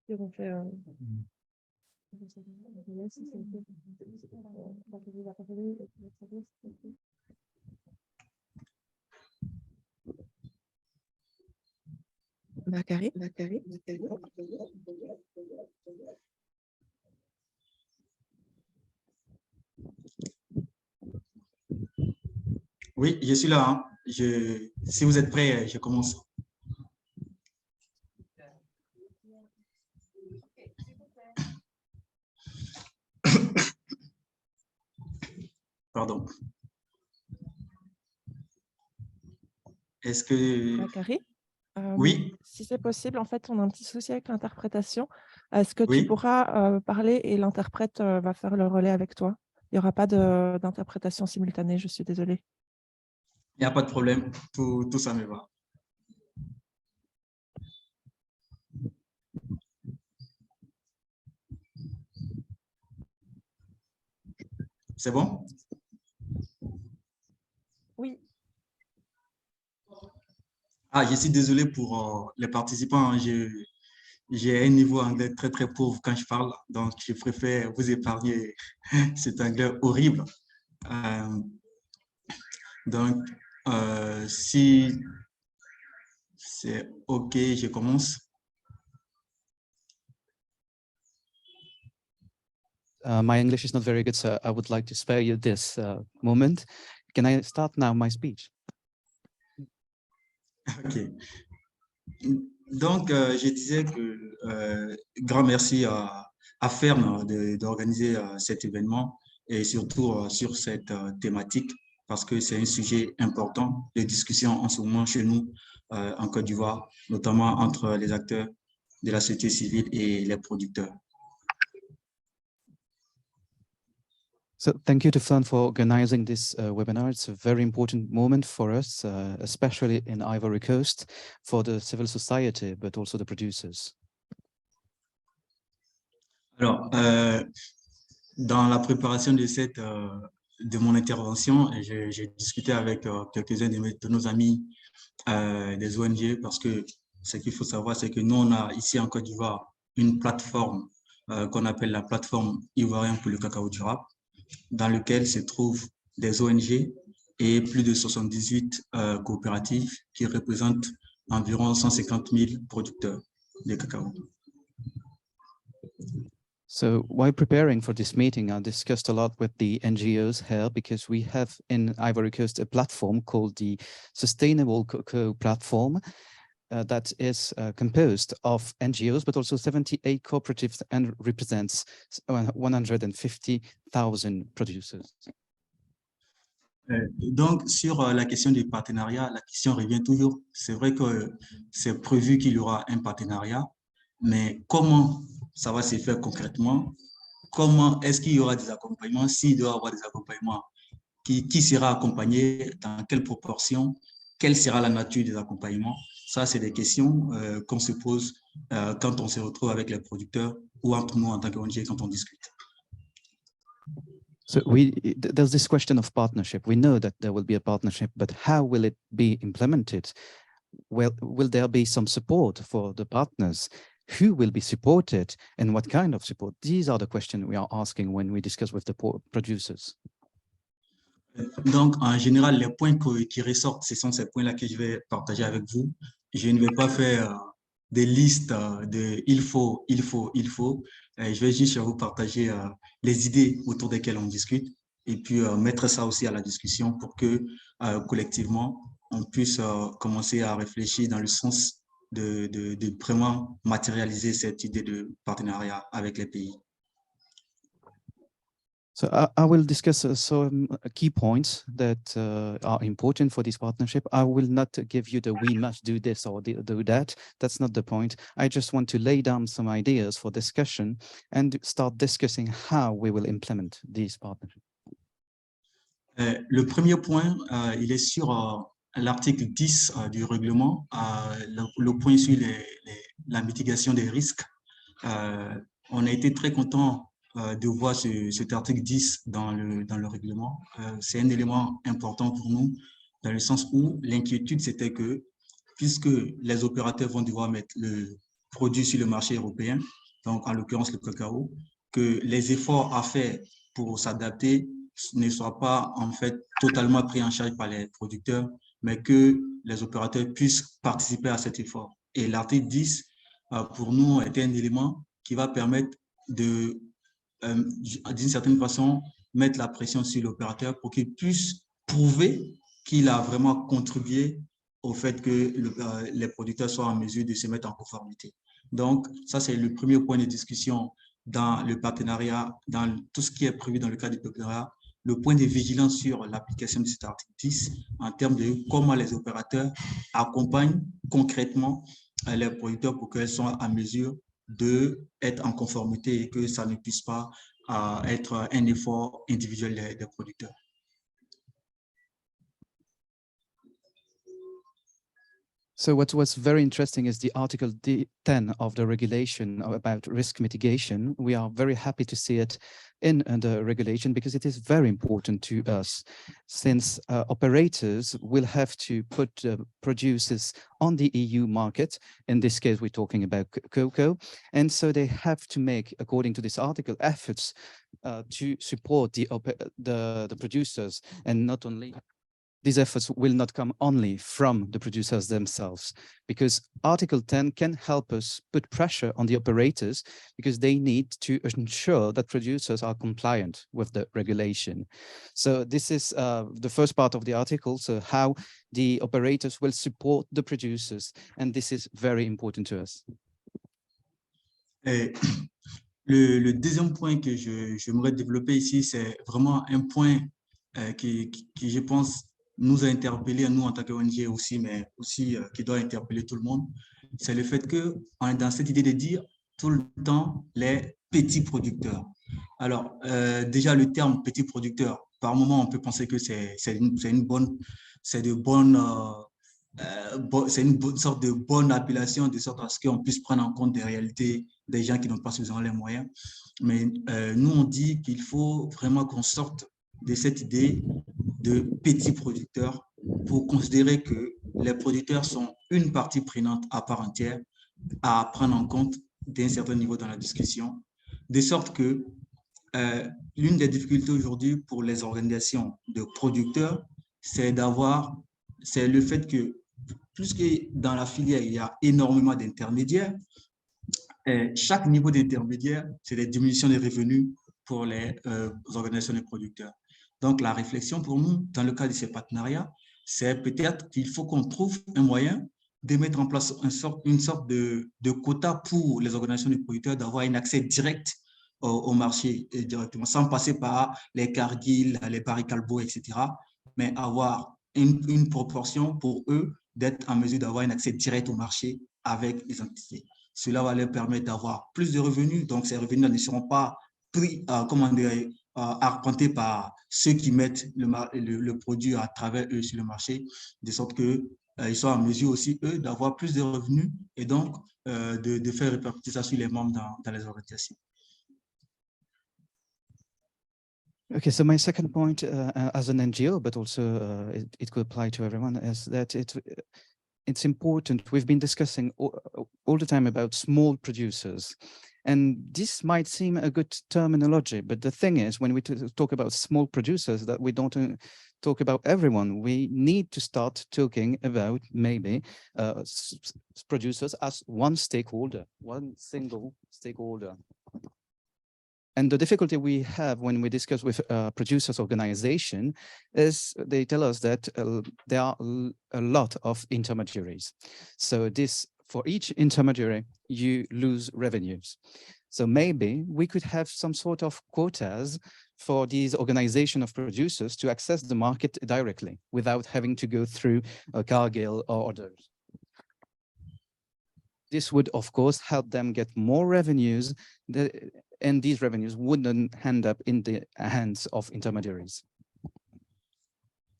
On fait, Bakary. Oui, je suis là. Hein. Si vous êtes prêts, je commence. Pardon. Est-ce que... Bakary, Oui, si c'est possible, en fait, on a un petit souci avec l'interprétation. Est-ce que tu oui, pourras parler et l'interprète va faire le relais avec toi? Il n'y aura pas d'interprétation simultanée, je suis désolée. il n'y a pas de problème. Tout ça me va. C'est bon? Oui. Ah, je suis désolé pour les participants. Hein. J'ai un niveau anglais très, très pauvre quand je parle. Donc, je préfère vous épargner cet anglais horrible. Donc, si c'est OK, je commence. My English is not very good, so I would like to spare you this moment. Can I start now my speech? OK. Donc, je disais que grand merci à Fern d'organiser cet événement et surtout sur cette thématique parce que c'est un sujet important de discussion en ce moment chez nous en Côte d'Ivoire, notamment entre les acteurs de la société civile et les producteurs. So thank you to Fern for organizing this webinar. It's a very important moment for us, especially in Ivory Coast, for the civil society, but also the producers. Alors, dans la préparation de mon intervention, j'ai discuté avec quelques-uns de nos amis des ONG parce que ce qu'il faut savoir, c'est que nous, on a ici en Côte d'Ivoire une plateforme qu'on appelle la plateforme ivoirienne pour le cacao durable, dans lequel se trouvent des ONG et plus de 78 coopératives qui représentent environ 150 000 producteurs de cacao. So while preparing for this meeting, I discussed a lot with the NGOs here because we have in Ivory Coast a platform called the Sustainable Cocoa Platform that is composed of NGOs, but also 78 cooperatives and represents 150,000 producers. Donc, sur la question des partenariats, la question revient toujours. C'est vrai que c'est prévu qu'il y aura un partenariat, mais comment ça va se faire concrètement? Comment est-ce qu'il y aura des accompagnements? S'il doit y avoir des accompagnements, qui sera accompagné? Dans quelle proportion? Quelle sera la nature des accompagnements? Ça, c'est des questions qu'on se pose quand on se retrouve avec les producteurs ou entre nous en tant qu'ONG quand on discute. So there's this question of partnership. We know that there will be a partnership, but how will it be implemented? Well, will there be some support for the partners? Who will be supported and what kind of support? These are the questions we are asking when we discuss with the producers. Donc, en général, les points qui ressortent, ce sont ces points-là que je vais partager avec vous. Je ne vais pas faire des listes de il faut. Je vais juste vous partager les idées autour desquelles on discute et puis mettre ça aussi à la discussion pour que collectivement, on puisse commencer à réfléchir dans le sens de vraiment matérialiser cette idée de partenariat avec les pays. So I will discuss some key points that are important for this partnership. I will not give you the we must do this or do that. That's not the point. I just want to lay down some ideas for discussion and start discussing how we will implement these partnerships. Le premier point, il est sur l'article 10 du règlement, le point sur la mitigation des risques. On a été très content de voir cet article 10 dans le règlement. C'est un élément important pour nous dans le sens où l'inquiétude, c'était que, puisque les opérateurs vont devoir mettre le produit sur le marché européen, donc en l'occurrence le cacao, que les efforts à faire pour s'adapter ne soient pas en fait totalement pris en charge par les producteurs, mais que les opérateurs puissent participer à cet effort. Et l'article 10, pour nous, était un élément qui va permettre de, d'une certaine façon, mettre la pression sur l'opérateur pour qu'il puisse prouver qu'il a vraiment contribué au fait que les producteurs soient en mesure de se mettre en conformité. Donc, ça, c'est le premier point de discussion dans le partenariat, dans tout ce qui est prévu dans le cadre du partenariat, le point de vigilance sur l'application de cet article 10 en termes de comment les opérateurs accompagnent concrètement les producteurs pour qu'ils soient en mesure d'être en conformité et que ça ne puisse pas être un effort individuel des producteurs. So what was very interesting is the Article 10 of the regulation about risk mitigation. We are very happy to see it in the regulation because it is very important to us, since operators will have to put producers on the EU market. In this case, we're talking about cocoa. And so they have to make, according to this article, efforts to support the producers, and not only these efforts will not come only from the producers themselves, because Article 10 can help us put pressure on the operators because they need to ensure that producers are compliant with the regulation. So this is the first part of the article, so how the operators will support the producers, and this is very important to us. Et le deuxième point que j'aimerais développer ici, c'est vraiment un point qui, je pense, nous a interpellés, nous en tant qu'ONG aussi, mais aussi qui doit interpeller tout le monde, c'est le fait qu'on est dans cette idée de dire tout le temps les petits producteurs. Alors, déjà, le terme petit producteur, par moment, on peut penser que c'est une sorte de bonne appellation, de sorte à ce qu'on puisse prendre en compte des réalités des gens qui n'ont pas suffisamment les moyens. Mais nous, on dit qu'il faut vraiment qu'on sorte de cette idée de petits producteurs pour considérer que les producteurs sont une partie prenante à part entière à prendre en compte d'un certain niveau dans la discussion, de sorte que l'une des difficultés aujourd'hui pour les organisations de producteurs, c'est le fait que plus que dans la filière, il y a énormément d'intermédiaires, chaque niveau d'intermédiaire, c'est des diminutions des revenus pour les organisations de producteurs. Donc, la réflexion pour nous, dans le cas de ces partenariats, c'est peut-être qu'il faut qu'on trouve un moyen de mettre en place une sorte de quota pour les organisations de producteurs, d'avoir un accès direct au marché directement, sans passer par les Cargill, les Barry Callebaut, etc., mais avoir une proportion pour eux d'être en mesure d'avoir un accès direct au marché avec les entités. Cela va leur permettre d'avoir plus de revenus, donc ces revenus ne seront pas pris, arpentés par ceux qui mettent le produit à travers eux sur le marché, de sorte qu'ils sont en mesure aussi, eux, d'avoir plus de revenus et donc de faire répercuter ça sur les membres dans les organisations. Okay, so my second point as an NGO, but also it could apply to everyone, is that it's important. We've been discussing all the time about small producers. And this might seem a good terminology, but the thing is, when we talk about small producers, that we don't talk about everyone. We need to start talking about maybe producers as one stakeholder, one single stakeholder. And the difficulty we have when we discuss with producers organization is they tell us that there are a lot of intermediaries. So for each intermediary, you lose revenues. So maybe we could have some sort of quotas for these organization of producers to access the market directly without having to go through Cargill or others. This would, of course, help them get more revenues, and these revenues wouldn't end up in the hands of intermediaries.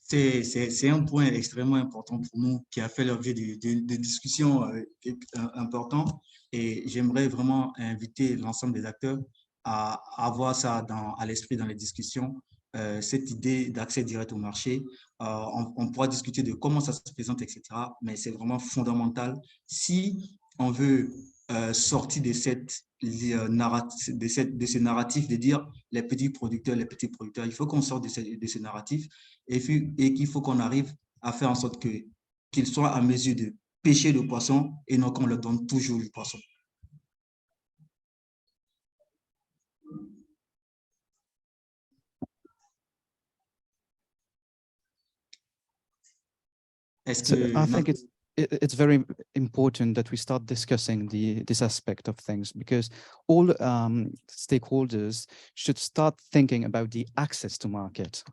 C'est un point extrêmement important pour nous qui a fait l'objet de discussions importantes, et j'aimerais vraiment inviter l'ensemble des acteurs à avoir ça à l'esprit dans les discussions, cette idée d'accès direct au marché. On pourra discuter de comment ça se présente, etc. Mais c'est vraiment fondamental si on veut sortir de ces narratifs de dire les petits producteurs, il faut qu'on sorte de ces narratifs et qu'il faut qu'on arrive à faire en sorte qu'ils soient à mesure de pêcher le poisson et non qu'on leur donne toujours du poisson. So I think it's very important that we start discussing this aspect of things, because all stakeholders should start thinking about the access to market.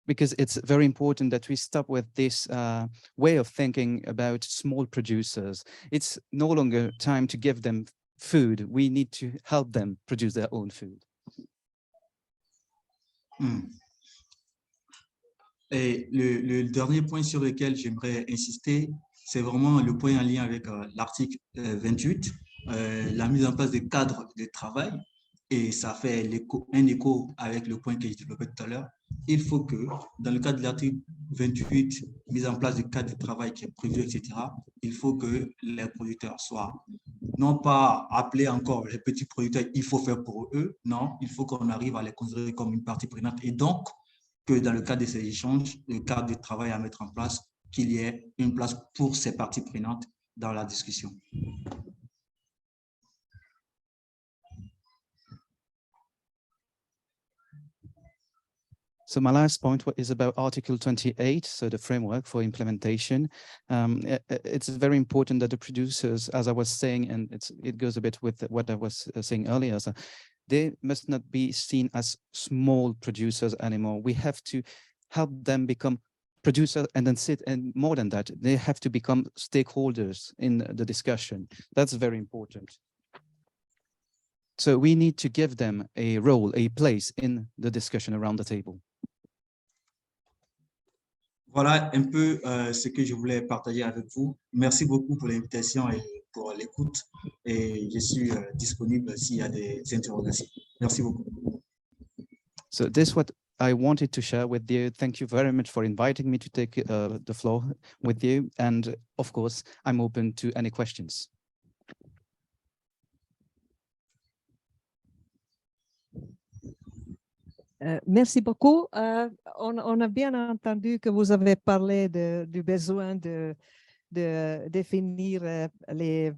Because it's very important that we stop with this way of thinking about small producers. It's no longer time to give them food. We need to help them produce their own food. Et le dernier point sur lequel j'aimerais insister, c'est vraiment le point en lien avec l'article 28, la mise en place des cadres de travail. Et ça fait un écho avec le point que j'ai développé tout à l'heure. Il faut que, dans le cadre de l'article 28, mise en place du cadre de travail qui est prévu, etc., il faut que les producteurs soient non pas appelés encore les petits producteurs, il faut faire pour eux. Non, il faut qu'on arrive à les considérer comme une partie prenante. Et donc, que dans le cadre de ces échanges, le cadre de travail à mettre en place, qu'il y ait une place pour ces parties prenantes dans la discussion. So my last point is about Article 28, so the framework for implementation. It's very important that the producers, as I was saying, and it goes a bit with what I was saying earlier, so they must not be seen as small producers anymore. We have to help them become producers and then and more than that, they have to become stakeholders in the discussion. That's very important. So we need to give them a role, a place in the discussion around the table. Voilà un peu ce que je voulais partager avec vous. Merci beaucoup pour l'invitation et pour l'écoute. Et je suis disponible s'il y a des interrogations. Merci beaucoup. So this is what I wanted to share with you. Thank you very much for inviting me to take the floor with you. And of course, I'm open to any questions. Merci beaucoup. On a bien entendu que vous avez parlé du besoin de définir les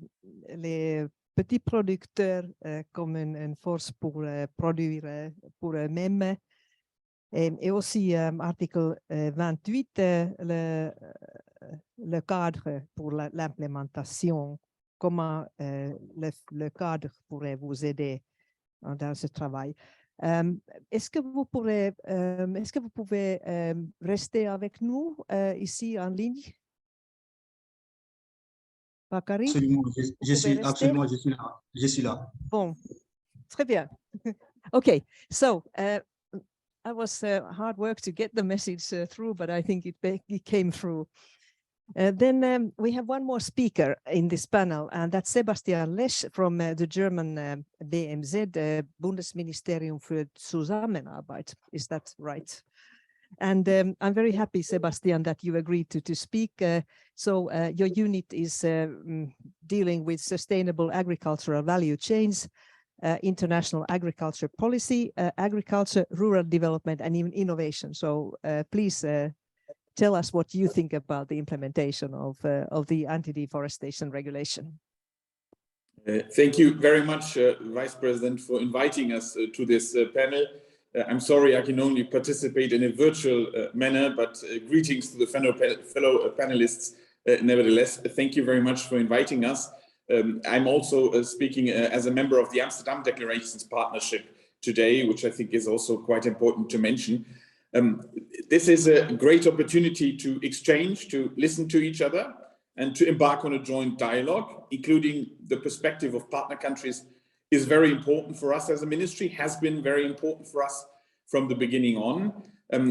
petits producteurs comme une force pour produire pour eux-mêmes. Et aussi, article 28, le cadre pour l'implémentation, comment le cadre pourrait vous aider dans ce travail. Est-ce que vous pouvez rester avec nous ici en ligne? Bakary? Absolument, je suis là. Bon, très bien. Okay, so it was hard work to get the message through, but I think it came through. Then we have one more speaker in this panel, and that's Sebastian Lesch from the German BMZ, Bundesministerium für Zusammenarbeit. Is that right? And I'm very happy, Sebastian, that you agreed to speak. So your unit is dealing with sustainable agricultural value chains, international agriculture policy, agriculture, rural development, and even innovation. So please tell us what you think about the implementation of the anti-deforestation regulation. Thank you very much, Vice President, for inviting us to this panel. I'm sorry I can only participate in a virtual manner, but greetings to the fellow panelists nevertheless. Thank you very much for inviting us. I'm also speaking as a member of the Amsterdam Declarations Partnership today, which I think is also quite important to mention. This is a great opportunity to exchange, to listen to each other, and to embark on a joint dialogue, including the perspective of partner countries is very important for us as a ministry, has been very important for us from the beginning on.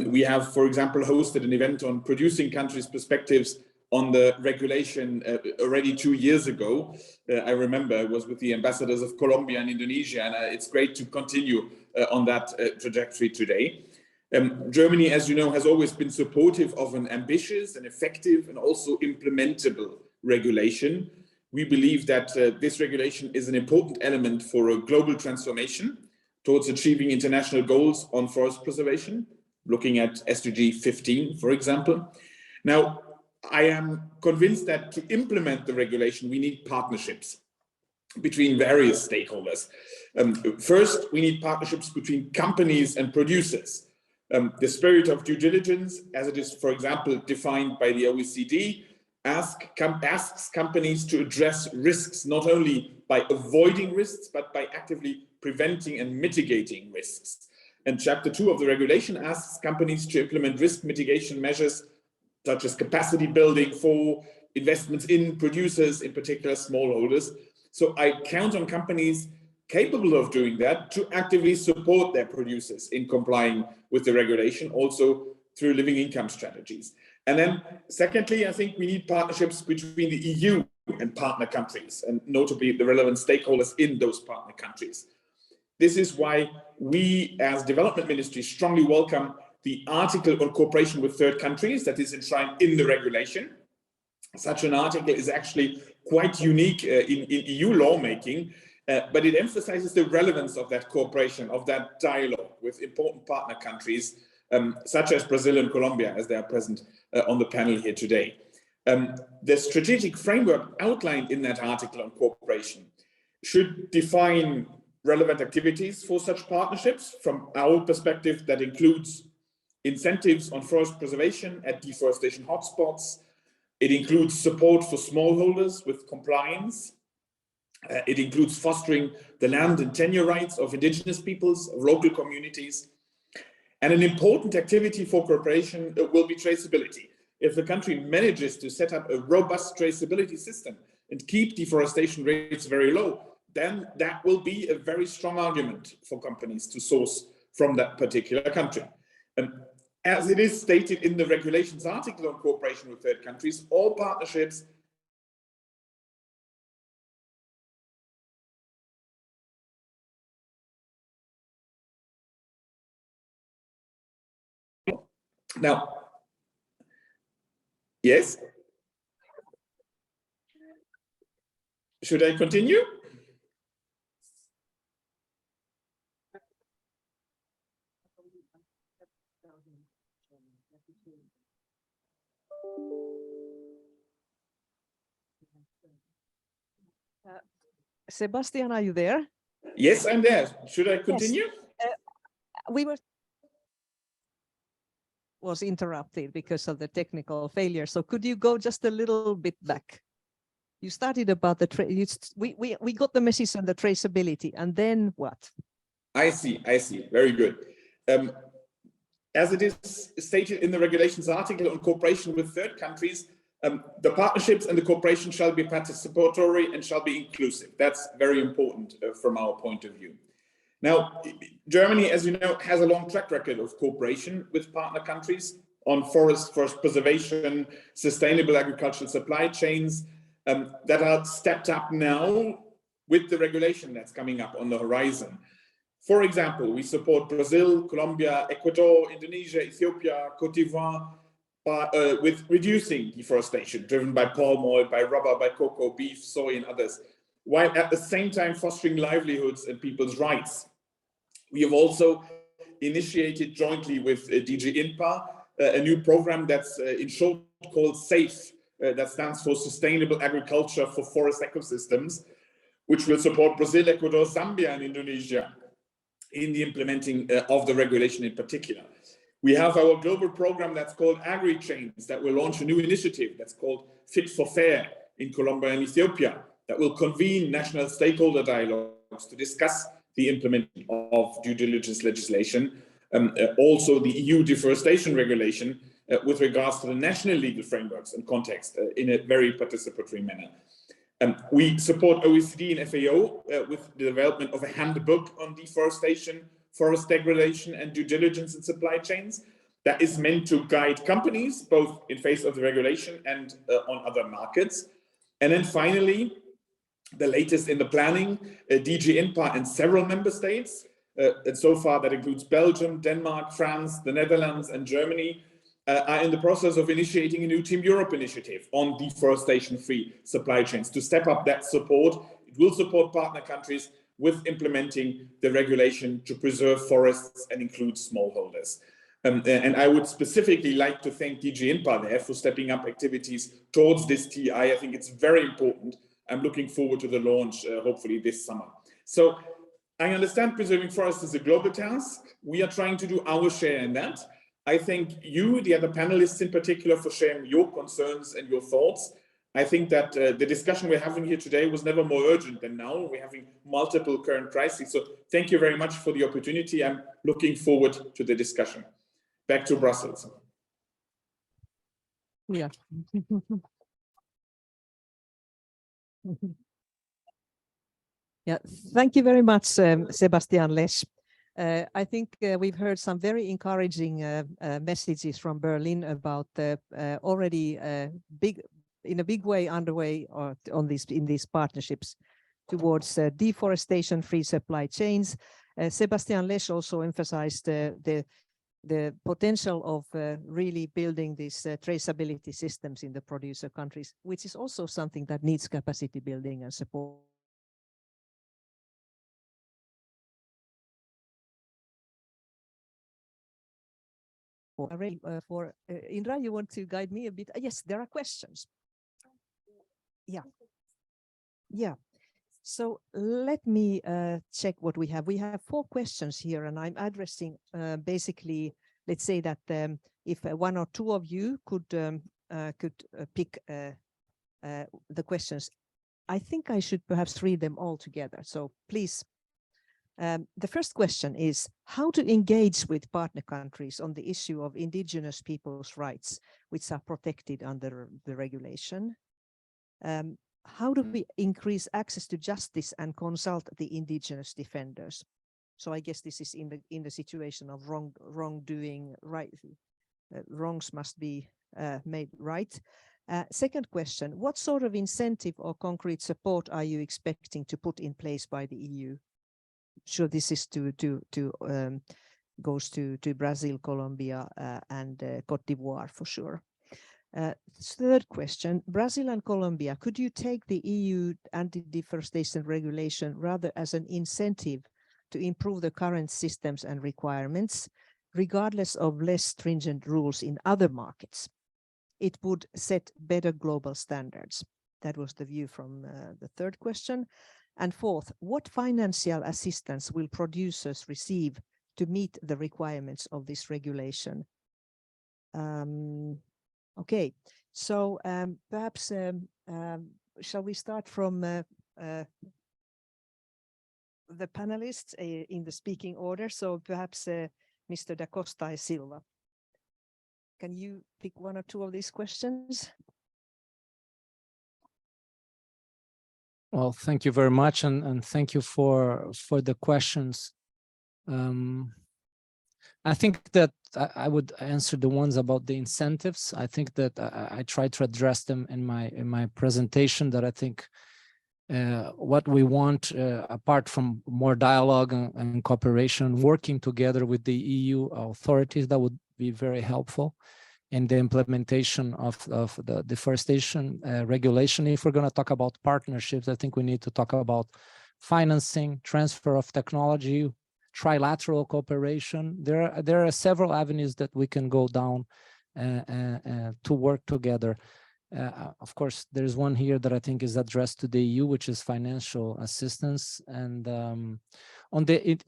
We have, for example, hosted an event on producing countries' perspectives on the regulation already 2 years ago. I remember I was with the ambassadors of Colombia and Indonesia, and it's great to continue on that trajectory today. Germany, as you know, has always been supportive of an ambitious and effective and also implementable regulation. We believe that this regulation is an important element for a global transformation towards achieving international goals on forest preservation, looking at SDG 15, for example. Now, I am convinced that to implement the regulation, we need partnerships between various stakeholders. First, we need partnerships between companies and producers. The spirit of due diligence, as it is, for example, defined by the OECD, asks companies to address risks not only by avoiding risks, but by actively preventing and mitigating risks. And Chapter 2 of the regulation asks companies to implement risk mitigation measures such as capacity building for investments in producers, in particular smallholders. So I count on companies capable of doing that to actively support their producers in complying with the regulation, also through living income strategies. And then secondly, I think we need partnerships between the EU and partner countries, and notably the relevant stakeholders in those partner countries. This is why we as Development Ministry strongly welcome the article on cooperation with third countries that is enshrined in the regulation. Such an article is actually quite unique in EU lawmaking, but it emphasizes the relevance of that cooperation, of that dialogue with important partner countries, such as Brazil and Colombia, as they are present on the panel here today. The strategic framework outlined in that article on cooperation should define relevant activities for such partnerships. From our perspective, that includes incentives on forest preservation at deforestation hotspots. It includes support for smallholders with compliance. It includes fostering the land and tenure rights of indigenous peoples, of local communities. And an important activity for cooperation will be traceability. If the country manages to set up a robust traceability system and keep deforestation rates very low, then that will be a very strong argument for companies to source from that particular country. As it is stated in the regulations article on cooperation with third countries, all partnerships now, yes? Should I continue? Sebastian, are you there? Yes, I'm there. Should I continue? Yes. Was interrupted because of the technical failure. So could you go just a little bit back? You started about we got the message on the traceability, and then what? I see. Very good. As it is stated in the regulations article on cooperation with third countries, the partnerships and the cooperation shall be participatory and shall be inclusive. That's very important from our point of view. Now, Germany, as you know, has a long track record of cooperation with partner countries on forest preservation, sustainable agricultural supply chains that are stepped up now with the regulation that's coming up on the horizon. For example, we support Brazil, Colombia, Ecuador, Indonesia, Ethiopia, Cote d'Ivoire with reducing deforestation driven by palm oil, by rubber, by cocoa, beef, soy, and others, while at the same time fostering livelihoods and people's rights. We have also initiated jointly with DG INPA a new program that's in short called SAFE, that stands for Sustainable Agriculture for Forest Ecosystems, which will support Brazil, Ecuador, Zambia, and Indonesia in the implementing of the regulation in particular. We have our global program that's called Agri-Chains that will launch a new initiative that's called Fit for Fair in Colombia and Ethiopia that will convene national stakeholder dialogues to discuss the implementation of due diligence legislation. Also the EU Deforestation Regulation with regards to the national legal frameworks and context in a very participatory manner. We support OECD and FAO with the development of a handbook on deforestation, forest degradation, and due diligence in supply chains. that is meant to guide companies, both in face of the regulation and on other markets. And then finally, the latest in the planning, DG INPA in several member states, and so far that includes Belgium, Denmark, France, the Netherlands, and Germany, are in the process of initiating a new Team Europe initiative on deforestation-free supply chains to step up that support. It will support partner countries with implementing the regulation to preserve forests and include smallholders. And I would specifically like to thank DG INPA there for stepping up activities towards this TI. I think it's very important. I'm looking forward to the launch, hopefully this summer. So I understand preserving forests is a global task. We are trying to do our share in that. I thank you, the other panelists in particular, for sharing your concerns and your thoughts. I think that the discussion we're having here today was never more urgent than now. We're having multiple current crises. So thank you very much for the opportunity. I'm looking forward to the discussion. Back to Brussels. Yeah. Yeah, thank you very much, Sebastian Lesch. I think we've heard some very encouraging messages from Berlin about already in a big way underway in these partnerships towards deforestation-free supply chains. Sebastian Lesch also emphasized the potential of really building these traceability systems in the producer countries, which is also something that needs capacity building and support. Indra, you want to guide me a bit? Yes, there are questions. Yeah. So let me check what we have. We have 4 questions here, and I'm addressing basically, let's say that if 1 or 2 of you could pick the questions, I think I should perhaps read them all together. So please. The first question is how to engage with partner countries on the issue of indigenous people's rights, which are protected under the regulation. How do we increase access to justice and consult the indigenous defenders? So I guess this is in the situation of wrongdoing, right? Wrongs must be made right. Second question, what sort of incentive or concrete support are you expecting to put in place by the EU? Sure, this is goes to Brazil, Colombia, and Côte d'Ivoire for sure. Third question, Brazil and Colombia, could you take the EU anti-deforestation regulation rather as an incentive to improve the current systems and requirements, regardless of less stringent rules in other markets? It would set better global standards. That was the view from the third question. And fourth, what financial assistance will producers receive to meet the requirements of this regulation? Okay, so perhaps shall we start from the panelists in the speaking order? So perhaps Mr. Da Costa e Silva. Can you pick 1 or 2 of these questions? Well, thank you very much, and thank you for the questions. I think that I would answer the ones about the incentives. I think that I tried to address them in my presentation. That I think what we want, apart from more dialogue and cooperation, working together with the EU authorities, that would be very helpful in the implementation of the deforestation regulation. If we're going to talk about partnerships, I think we need to talk about financing, transfer of technology, trilateral cooperation. There are several avenues that we can go down to work together. Of course, there's one here that I think is addressed to the EU, which is financial assistance. And on the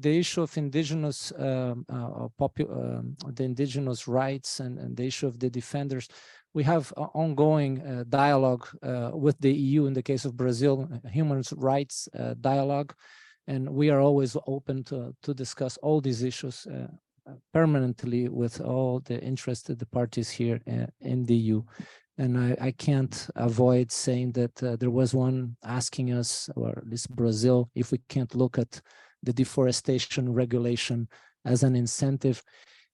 issue of indigenous the indigenous rights and the issue of the defenders, we have ongoing dialogue with the EU. In the case of Brazil, human rights dialogue, and we are always open to discuss all these issues permanently with all the interested parties here in the EU. And I can't avoid saying that there was one asking us, or at least Brazil, if we can't look at the deforestation regulation as an incentive.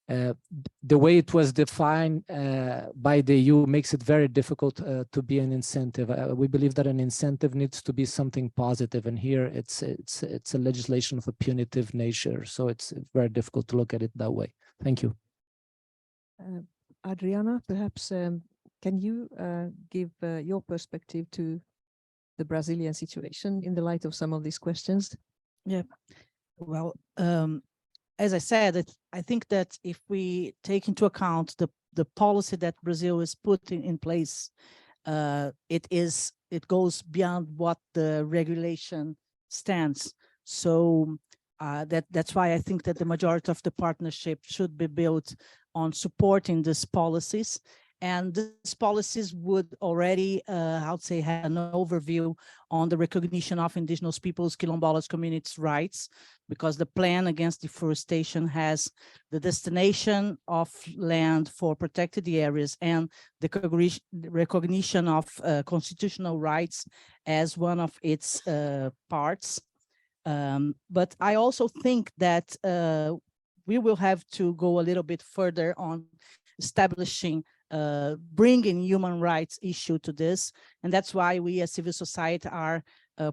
the way it was defined by the EU makes it very difficult to be an incentive. We believe that an incentive needs to be something positive, and here it's a legislation of a punitive nature, so it's very difficult to look at it that way. Thank you. Adriana, perhaps can you give your perspective to the Brazilian situation in the light of some of these questions? Yeah, well, as I said, I think that if we take into account the policy that Brazil is putting in place, it goes beyond what the regulation stands. So that's why I think that the majority of the partnership should be built on supporting these policies. And these policies would already, I would say, have an overview on the recognition of indigenous peoples, quilombolas communities' rights, because the plan against deforestation has the destination of land for protected areas and the recognition of constitutional rights as one of its parts. But I also think that we will have to go a little bit further on establishing bringing human rights issue to this. And that's why we as civil society are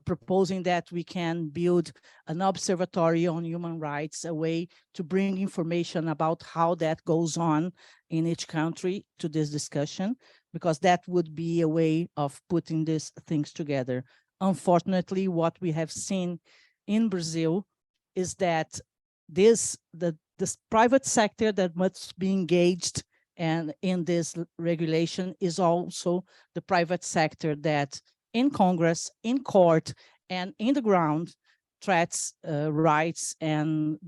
proposing that we can build an observatory on human rights, a way to bring information about how that goes on in each country to this discussion, because that would be a way of putting these things together. Unfortunately, what we have seen in Brazil is that this private sector that must be engaged and in this regulation is also the private sector that in Congress, in court, and in the ground threats rights and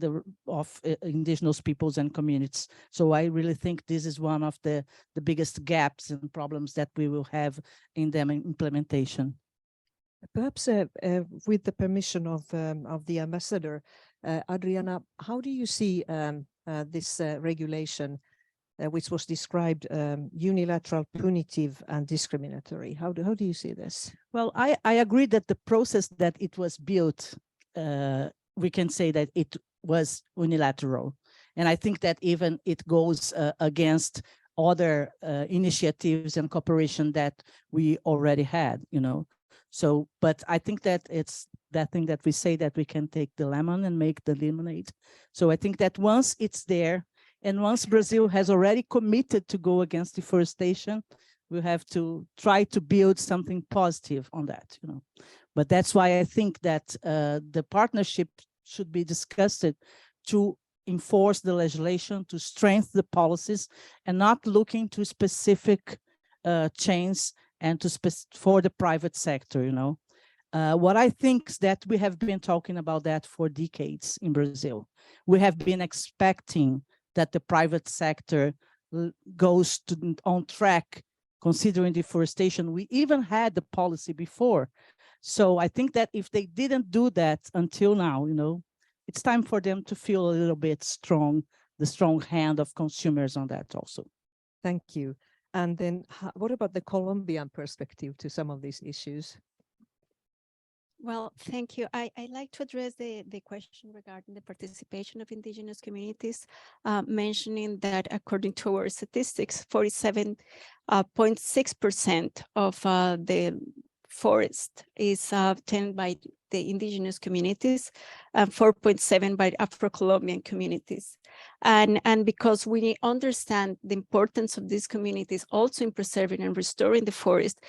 of indigenous peoples and communities. So I really think this is one of the biggest gaps and problems that we will have in the implementation. Perhaps with the permission of the ambassador, Adriana, how do you see this regulation, which was described unilateral, punitive, and discriminatory? How do you see this? Well, I agree that the process that it was built, we can say that it was unilateral. And I think that even it goes against other initiatives and cooperation that we already had, you know. So, but I think that it's that thing that we say that we can take the lemon and make the lemonade. So I think that once it's there, and once Brazil has already committed to go against deforestation, we have to try to build something positive on that, you know. But that's why I think that the partnership should be discussed to enforce the legislation, to strengthen the policies, and not looking to specific chains and for the private sector, you know. What I think is that we have been talking about that for decades in Brazil. We have been expecting that the private sector goes on track considering deforestation. We even had the policy before. So I think that if they didn't do that until now, you know, it's time for them to feel a little bit strong, the strong hand of consumers on that also. Thank you. And then what about the Colombian perspective to some of these issues? Well, thank you. I like to address the question regarding the participation of indigenous communities, mentioning that according to our statistics, 47.6% of the forest is tended by the indigenous communities, and 4.7% by Afro-Colombian communities. And because we understand the importance of these communities also in preserving and restoring the forest,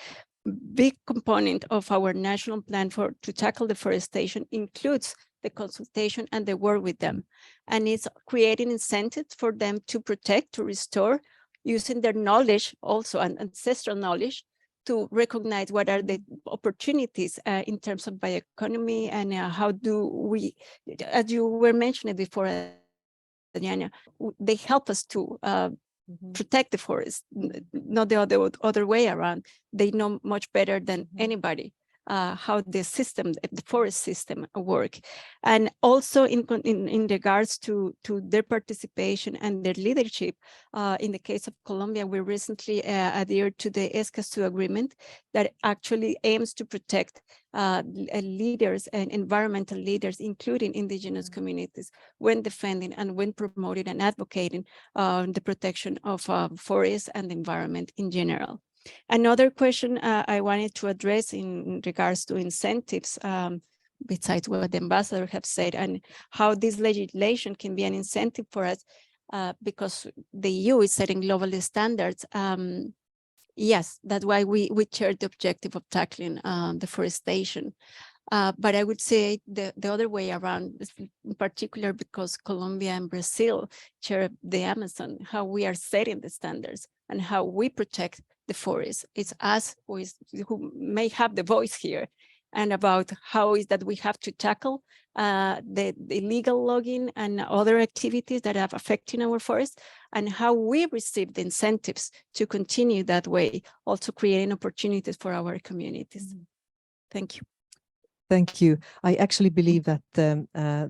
big component of our national plan to tackle deforestation includes the consultation and the work with them. And it's creating incentives for them to protect, to restore, using their knowledge also, and ancestral knowledge, to recognize what are the opportunities in terms of bioeconomy, and how do we, as you were mentioning before, Diana, they help us to protect the forest, not the other way around. They know much better than anybody how the system, the forest system work. And also in regards to their participation and their leadership, in the case of Colombia, we recently adhered to the Escazú agreement that actually aims to protect leaders and environmental leaders, including indigenous communities, when defending and when promoting and advocating the protection of forests and the environment in general. Another question I wanted to address in regards to incentives, besides what the ambassador have said, and how this legislation can be an incentive for us, because the EU is setting global standards. Yes, that's why we share the objective of tackling deforestation. But I would say the other way around, in particular because Colombia and Brazil share the Amazon, how we are setting the standards and how we protect the forest. It's us who may have the voice here, and about how is that we have to tackle the illegal logging and other activities that are affecting our forests, and how we receive the incentives to continue that way, also creating opportunities for our communities. Thank you. Thank you. I actually believe that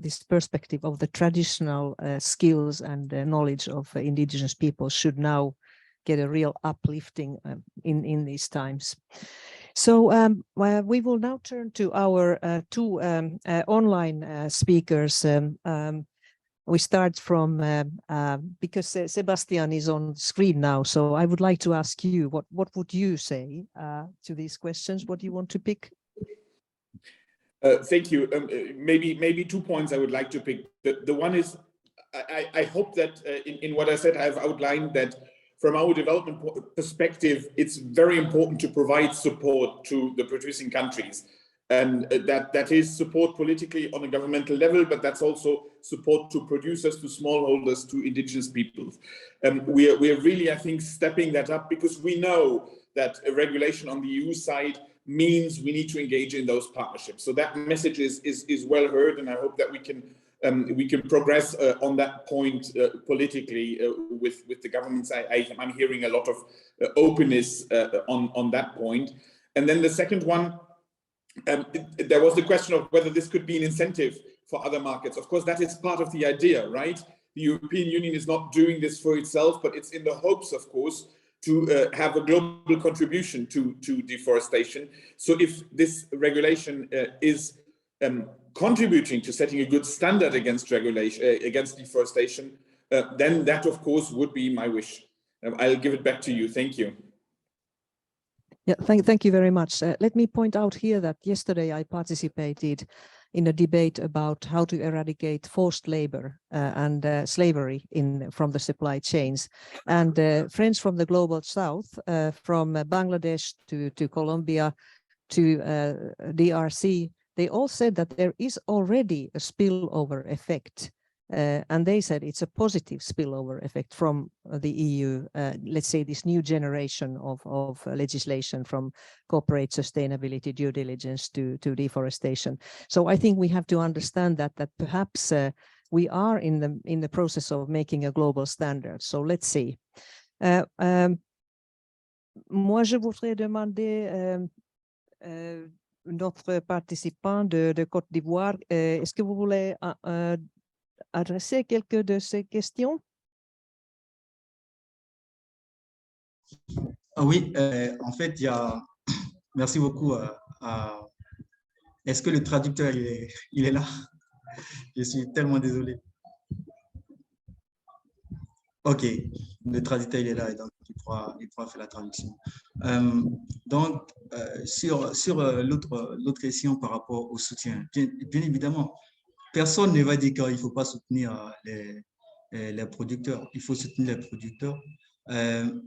this perspective of the traditional skills and knowledge of indigenous people should now get a real uplifting in these times. So we will now turn to our two online speakers. We start from, because Sebastian is on screen now, so I would like to ask you, what would you say to these questions? What do you want to pick? Thank you. Maybe 2 points I would like to pick. The one is, I hope that in what I said, I've outlined that from our development perspective, it's very important to provide support to the producing countries. And that is support politically on a governmental level, but that's also support to producers, to smallholders, to indigenous peoples. We are really, I think, stepping that up, because we know that a regulation on the EU side means we need to engage in those partnerships. So that message is well heard, and I hope that we can progress on that point politically with the governments. I'm hearing a lot of openness on that point. And then the second one, there was the question of whether this could be an incentive for other markets. Of course, that is part of the idea, right? The European Union is not doing this for itself, but it's in the hopes, of course, to have a global contribution to deforestation. So if this regulation is contributing to setting a good standard against deforestation, then that, of course, would be my wish. I'll give it back to you. Thank you. Yeah, thank you very much. Let me point out here that yesterday I participated in a debate about how to eradicate forced labor and slavery from the supply chains. And friends from the Global South, from Bangladesh to Colombia to DRC, they all said that there is already a spillover effect. And they said it's a positive spillover effect from the EU, let's say this new generation of legislation, from corporate sustainability, due diligence to deforestation. So I think we have to understand that perhaps we are in the process of making a global standard. So let's see. Moi, je voudrais demander notre participant de Côte d'Ivoire, est-ce que vous voulez adresser quelques de ces questions? Oui, en fait, il y a... Merci beaucoup. Est-ce que le traducteur, il est là? Je suis tellement désolé. OK, le traducteur, il est là, et donc il pourra faire la traduction. Donc, sur l'autre question par rapport au soutien, bien évidemment, personne ne va dire qu'il ne faut pas soutenir les producteurs. Il faut soutenir les producteurs.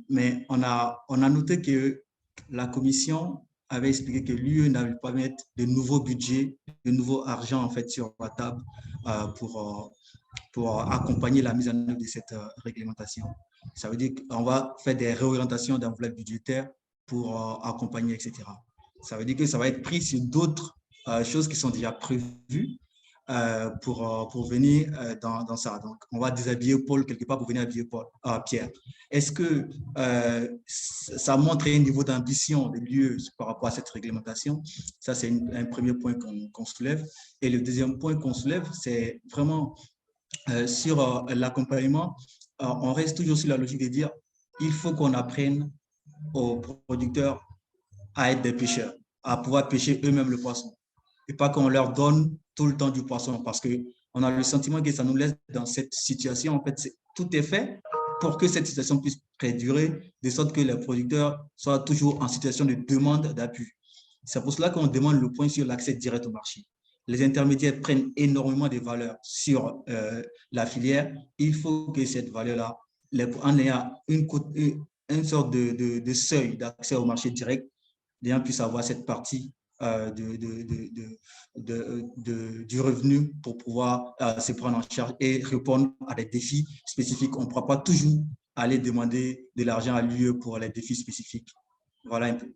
Mais on a noté que la Commission avait expliqué que l'UE n'avait pas mettre de nouveaux budgets, de nouveau argent en fait sur la table pour accompagner la mise en œuvre de cette réglementation. Ça veut dire qu'on va faire des réorientations d'enveloppes budgétaires pour accompagner, etc. Ça veut dire que ça va être pris sur d'autres choses qui sont déjà prévues. pour venir dans ça. Donc, on va déshabiller Paul quelque part pour venir habiller Pierre. Est-ce que ça montre un niveau d'ambition de l'UE par rapport à cette réglementation? Ça, c'est un premier point qu'on soulève. Et le deuxième point qu'on soulève, c'est vraiment sur l'accompagnement. On reste toujours sur la logique de dire il faut qu'on apprenne aux producteurs à être des pêcheurs, à pouvoir pêcher eux-mêmes le poisson. Et pas qu'on leur donne tout le temps du poisson, parce qu'on a le sentiment que ça nous laisse dans cette situation. En fait, tout est fait pour que cette situation puisse perdurer, de sorte que les producteurs soient toujours en situation de demande d'appui. C'est pour cela qu'on demande le point sur l'accès direct au marché. Les intermédiaires prennent énormément de valeur sur la filière. Il faut que cette valeur-là, en ayant une sorte de seuil d'accès au marché direct, les gens puissent avoir cette partie du revenu pour pouvoir se prendre en charge et répondre à des défis spécifiques. On ne pourra pas toujours aller demander de l'argent à l'UE pour les défis spécifiques. Voilà un peu.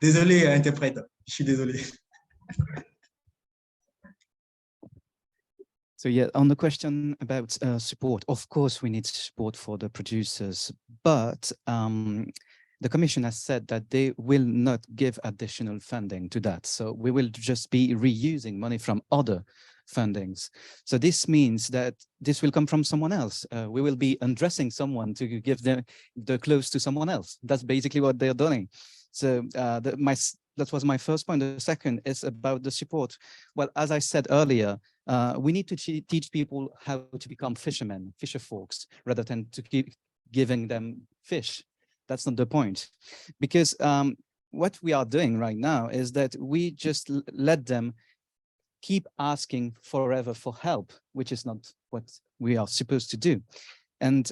Désolé, interprète, je suis désolé. So yeah, on the question about support, of course we need support for the producers, but the Commission has said that they will not give additional funding to that. So we will just be reusing money from other fundings. So this means that this will come from someone else. We will be undressing someone to give the clothes to someone else. That's basically what they're doing. So that was my first point. The second is about the support. Well, as I said earlier, we need to teach people how to become fishermen, fisher folks, rather than to keep giving them fish. That's not the point. Because what we are doing right now is that we just let them keep asking forever for help, which is not what we are supposed to do. And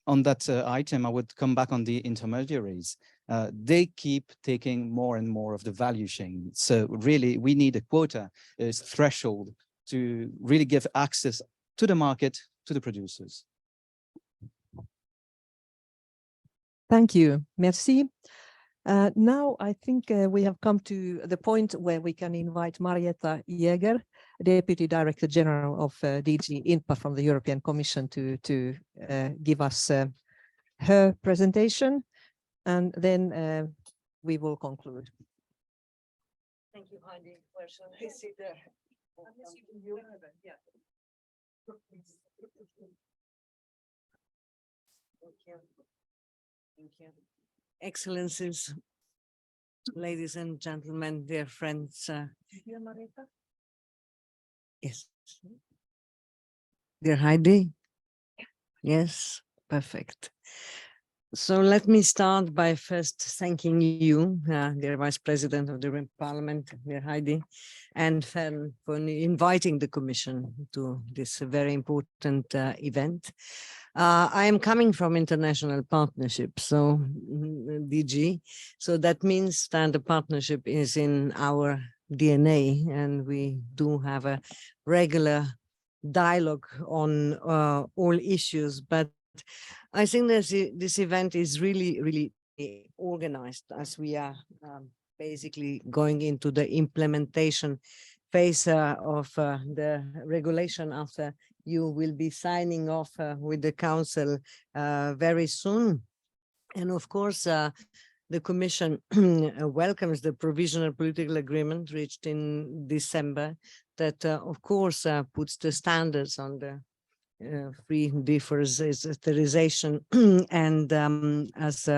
on that item, I would come back on the intermediaries. They keep taking more and more of the value chain. So really, we need a quota threshold to really give access to the market, to the producers. Thank you. Merci. Now I think we have come to the point where we can invite Marietta Jäger, Deputy Director General of DG INPA from the European Commission, to give us her presentation, and then we will conclude. Thank you, Heidi. Where shall I sit there? Thank you. Excellencies, ladies and gentlemen, dear friends. Yes. Dear Heidi? Yes, perfect. So let me start by first thanking you, dear Vice President of the European Parliament, dear Heidi, and Fern, for inviting the Commission to this very important event. I am coming from international partnership, so DG. So that means that the partnership is in our DNA, and we do have a regular dialogue on all issues. But I think that this event is really organized, as we are basically going into the implementation phase of the regulation after you will be signing off with the Council very soon. And of course, the Commission welcomes the provisional political agreement reached in December that, of course, puts the standards on the free deforestation. And as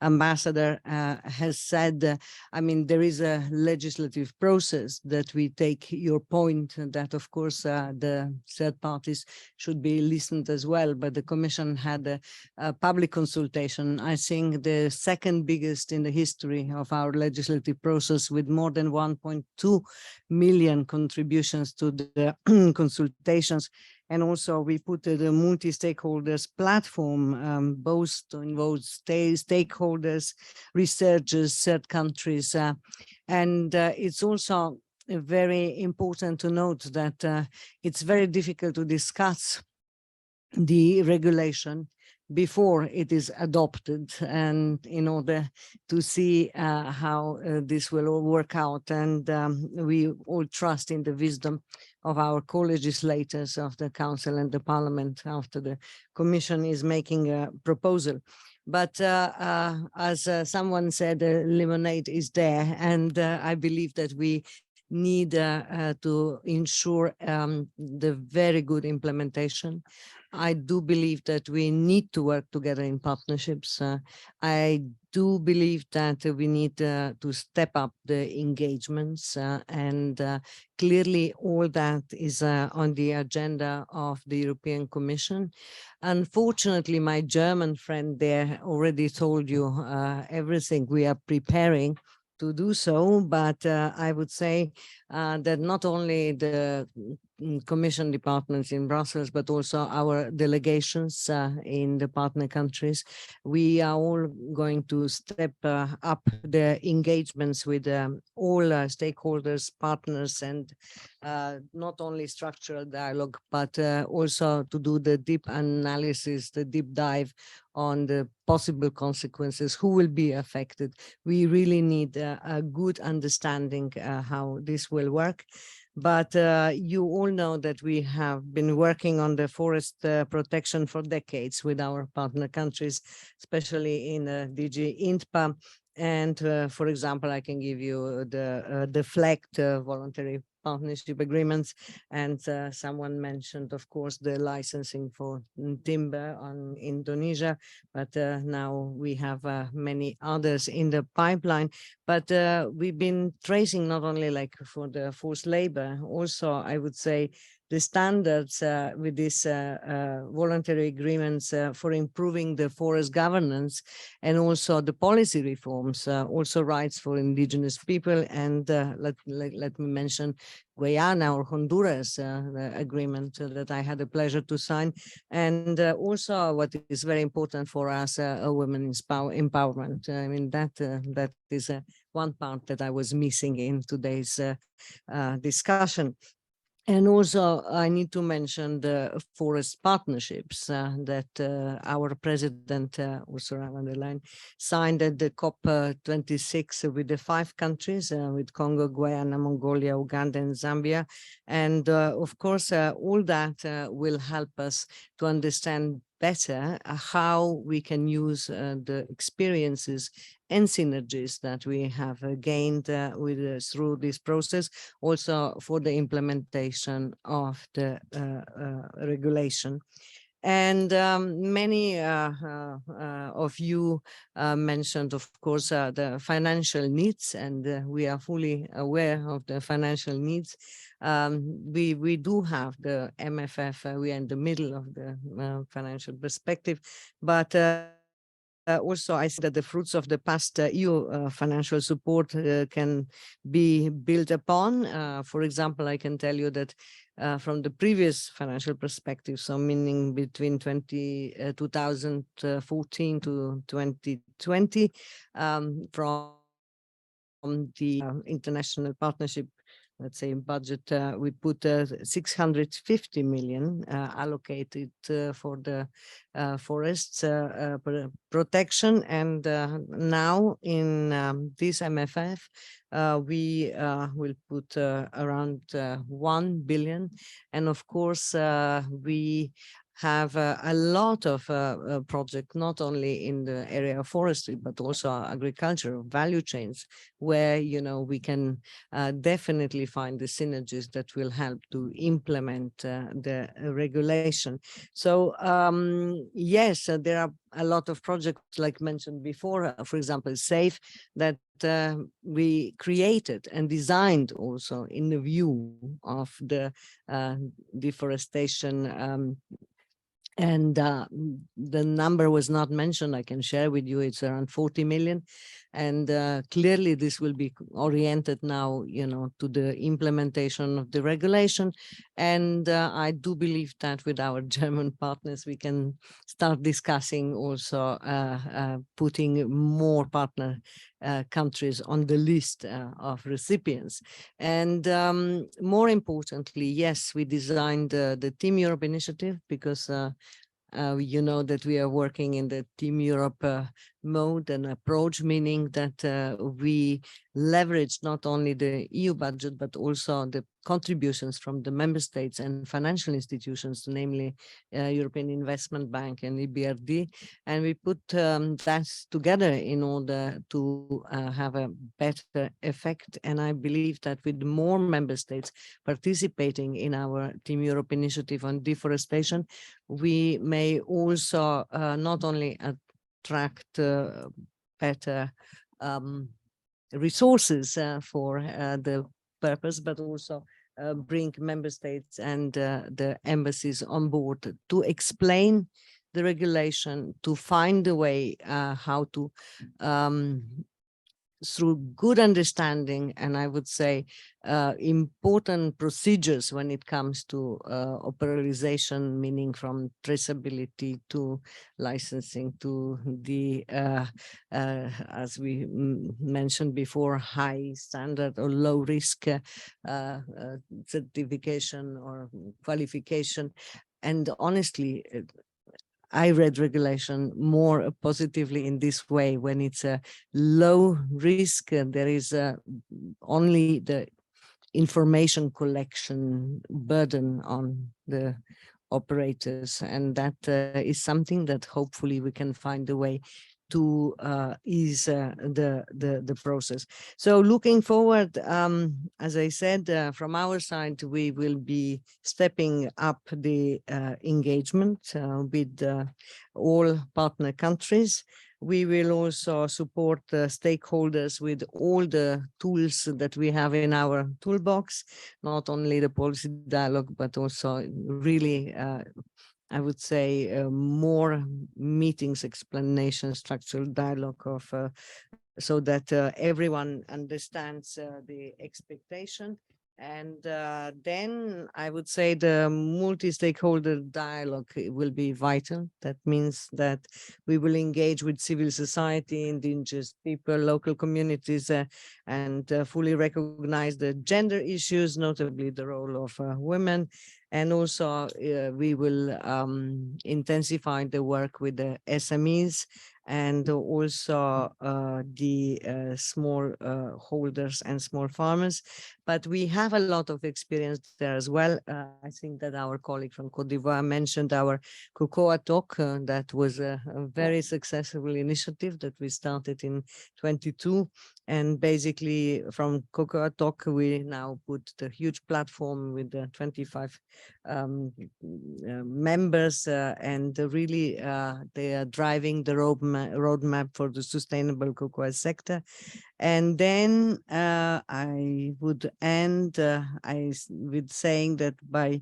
Ambassador has said, I mean, there is a legislative process that we take your point that, of course, the third parties should be listened as well. But the Commission had a public consultation, I think the second biggest in the history of our legislative process, with more than 1.2 million contributions to the consultations. And also we put the multi-stakeholders platform, both to involve stakeholders, researchers, third countries. And it's also very important to note that it's very difficult to discuss the regulation before it is adopted, and in order to see how this will all work out. And we all trust in the wisdom of our co-legislators of the Council and the Parliament after the Commission is making a proposal. But as someone said, lemonade is there, and I believe that we need to ensure the very good implementation. I do believe that we need to work together in partnerships. I do believe that we need to step up the engagements, and clearly all that is on the agenda of the European Commission. Unfortunately, my German friend there already told you everything we are preparing to do so, but I would say that not only the Commission departments in Brussels, but also our delegations in the partner countries, we are all going to step up the engagements with all stakeholders, partners, and not only structural dialogue, but also to do the deep analysis, the deep dive on the possible consequences, who will be affected. We really need a good understanding how this will work. But you all know that we have been working on the forest protection for decades with our partner countries, especially in DG INTPA. And for example, I can give you the FLECT voluntary partnership agreements. And someone mentioned, of course, the licensing for timber on Indonesia, but now we have many others in the pipeline. But we've been tracing not only like for the forced labor, also I would say the standards with these voluntary agreements for improving the forest governance, and also the policy reforms, also rights for indigenous people. And let me mention Guyana or Honduras, the agreement that I had the pleasure to sign. And also what is very important for us, women's empowerment. I mean, that is one part that I was missing in today's discussion. And also, I need to mention the forest partnerships that our president, Ursula von der Leyen, signed at the COP26 with the 5 countries, with Congo, Guyana, Mongolia, Uganda, and Zambia. And of course, all that will help us to understand better how we can use the experiences and synergies that we have gained through this process, also for the implementation of the regulation. And many of you mentioned, of course, the financial needs, and we are fully aware of the financial needs. We do have the MFF, we are in the middle of the financial perspective, but also, I see that the fruits of the past EU financial support can be built upon. For example, I can tell you that from the previous financial perspective, so meaning between 2014 to 2020, from the international partnership, let's say, budget, we put 650 million allocated for the forests protection. And now in this MFF, we will put around 1 billion. And of course, we have a lot of projects, not only in the area of forestry, but also agriculture value chains, where, you know, we can definitely find the synergies that will help to implement the regulation. So yes, there are a lot of projects, like mentioned before, for example, SAFE, that we created and designed also in the view of the deforestation. And the number was not mentioned. I can share with you, it's around 40 million. And clearly this will be oriented now, to the implementation of the regulation. And I do believe that with our German partners, we can start discussing also putting more partner countries on the list of recipients. And more importantly, yes, we designed the Team Europe initiative because you know that we are working in the Team Europe mode and approach, meaning that we leverage not only the EU budget, but also the contributions from the member states and financial institutions, namely European Investment Bank and EBRD. And we put that together in order to have a better effect. And I believe that with more member states participating in our Team Europe initiative on deforestation, we may also not only attract better resources for the purpose, but also bring member states and the embassies on board to explain the regulation, to find a way how to through good understanding, and I would say important procedures when it comes to operationalization, meaning from traceability to licensing to the, as we mentioned before, high standard or low risk certification or qualification. And honestly, I read regulation more positively in this way. When it's a low risk, there is only the information collection burden on the operators. And that is something that hopefully we can find a way to ease the process. So looking forward, as I said, from our side, we will be stepping up the engagement with all partner countries. We will also support the stakeholders with all the tools that we have in our toolbox, not only the policy dialogue, but also really I would say more meetings, explanations, structural dialogue of so that everyone understands the expectation. And then I would say the multi-stakeholder dialogue will be vital. That means that we will engage with civil society, indigenous people, local communities, and fully recognize the gender issues, notably the role of women. And also we will intensify the work with the SMEs and also the small holders and small farmers. But we have a lot of experience there as well. I think that our colleague from Côte d'Ivoire mentioned our Cocoa Talk. That was a very successful initiative that we started in 22. And basically from Cocoa Talk, we now put the huge platform with the 25 members and really they are driving the roadmap for the sustainable cocoa sector. And then I would end with saying that by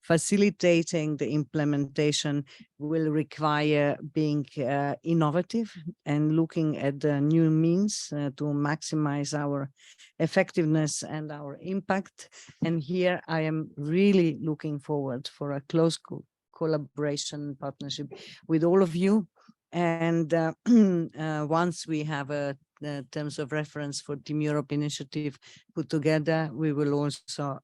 facilitating the implementation will require being innovative and looking at the new means to maximize our effectiveness and our impact. And here I am really looking forward for a close collaboration partnership with all of you. And once we have a terms of reference for Team Europe initiative put together, we will also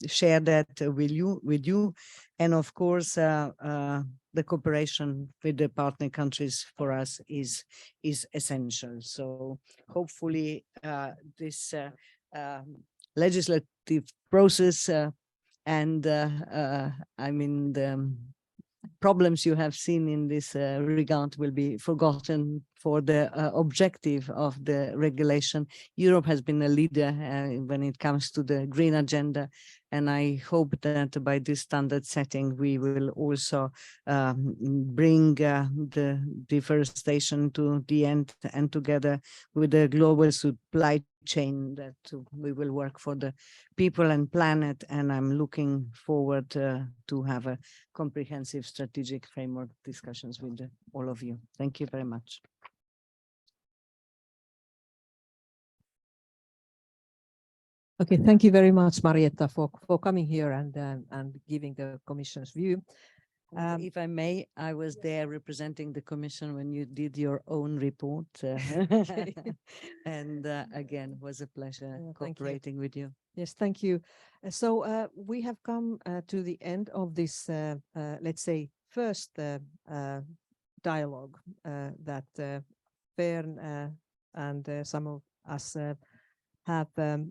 share that with you. And of course, the cooperation with the partner countries for us is essential. So hopefully this legislative process and I mean the problems you have seen in this regard will be forgotten for the objective of the regulation. Europe has been a leader when it comes to the green agenda. And I hope that by this standard setting, we will also bring the deforestation to the end, and together with the global supply chain that we will work for the people and planet. And I'm looking forward to have a comprehensive strategic framework discussions with all of you. Thank you very much. Okay, thank you very much, Marietta, for coming here and giving the Commission's view. If I may, I was there representing the Commission when you did your own report. And again, it was a pleasure Thank you. cooperating with you. Yes, thank you. So we have come to the end of this, let's say, first dialogue that Fern and some of us have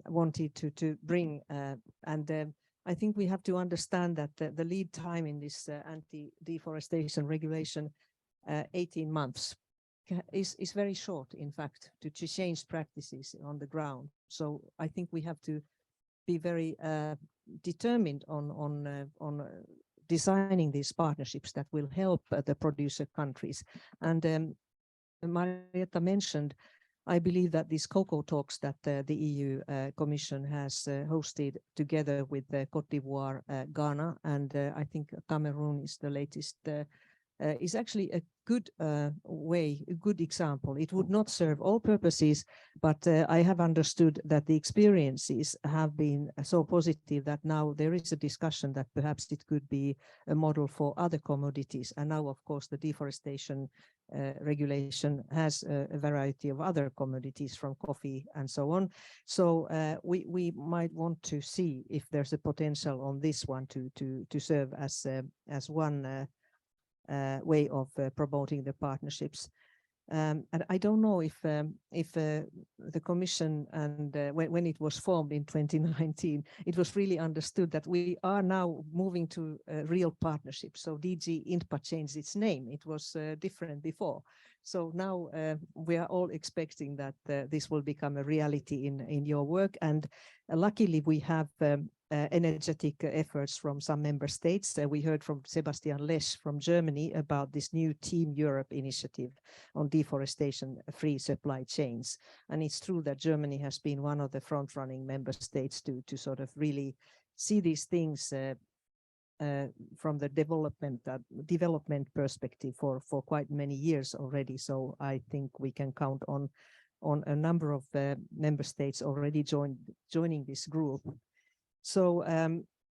wanted to bring. And I think we have to understand that the lead time in this anti-deforestation regulation, 18 months, is very short, in fact, to change practices on the ground. So I think we have to be very determined on designing these partnerships that will help the producer countries. And Marietta mentioned, I believe that these cocoa talks that the EU Commission has hosted together with Côte d'Ivoire, Ghana, and I think Cameroon is the latest, is actually a good way, a good example. It would not serve all purposes, but I have understood that the experiences have been so positive that now there is a discussion that perhaps it could be a model for other commodities. And now, of course, the deforestation regulation has a variety of other commodities from coffee and so on. So we might want to see if there's a potential on this one to serve as one way of promoting the partnerships. And I don't know if the Commission and when it was formed in 2019, it was really understood that we are now moving to a real partnership. So DG INPA changed its name. It was different before. So now we are all expecting that this will become a reality in your work. And luckily we have energetic efforts from some member states. We heard from Sebastian Lesch from Germany about this new Team Europe initiative on deforestation-free supply chains. And it's true that Germany has been one of the front-running member states to sort of really see these things from the development perspective for quite many years already. So I think we can count on a number of member states already joining this group. So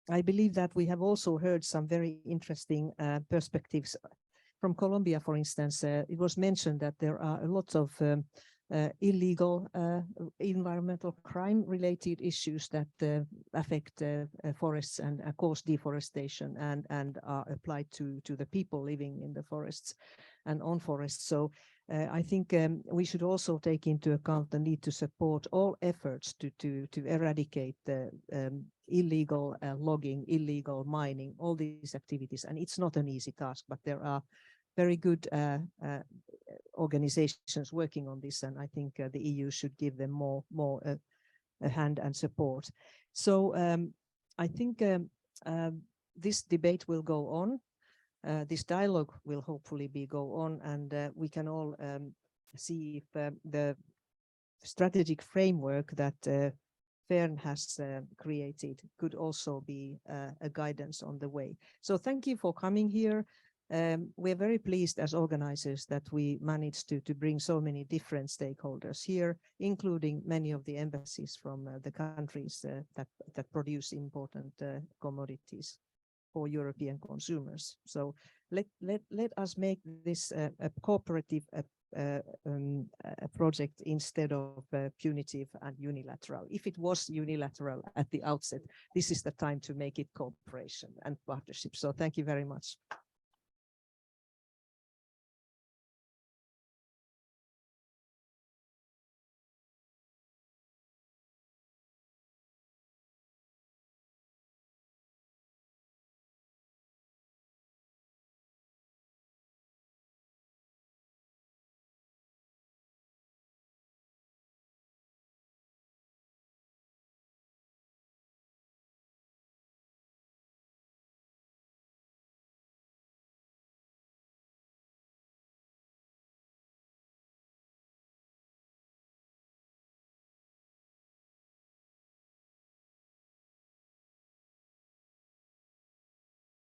I believe that we have also heard some very interesting perspectives from Colombia, for instance. It was mentioned that there are a lot of illegal environmental crime related issues that affect forests and cause deforestation and are applied to the people living in the forests and on forests. So I think we should also take into account the need to support all efforts to eradicate the illegal logging, illegal mining, all these activities. And it's not an easy task, but there are very good organizations working on this, and I think the EU should give them more a hand and support. So I think this debate will go on. This dialogue will hopefully go on, and we can all see if the strategic framework that Fern has created could also be a guidance on the way. So thank you for coming here. We're very pleased as organizers that we managed to bring so many different stakeholders here, including many of the embassies from the countries that produce important commodities for European consumers. So let us make this a cooperative project instead of punitive and unilateral. If it was unilateral at the outset, this is the time to make it cooperation and partnership. So thank you very much.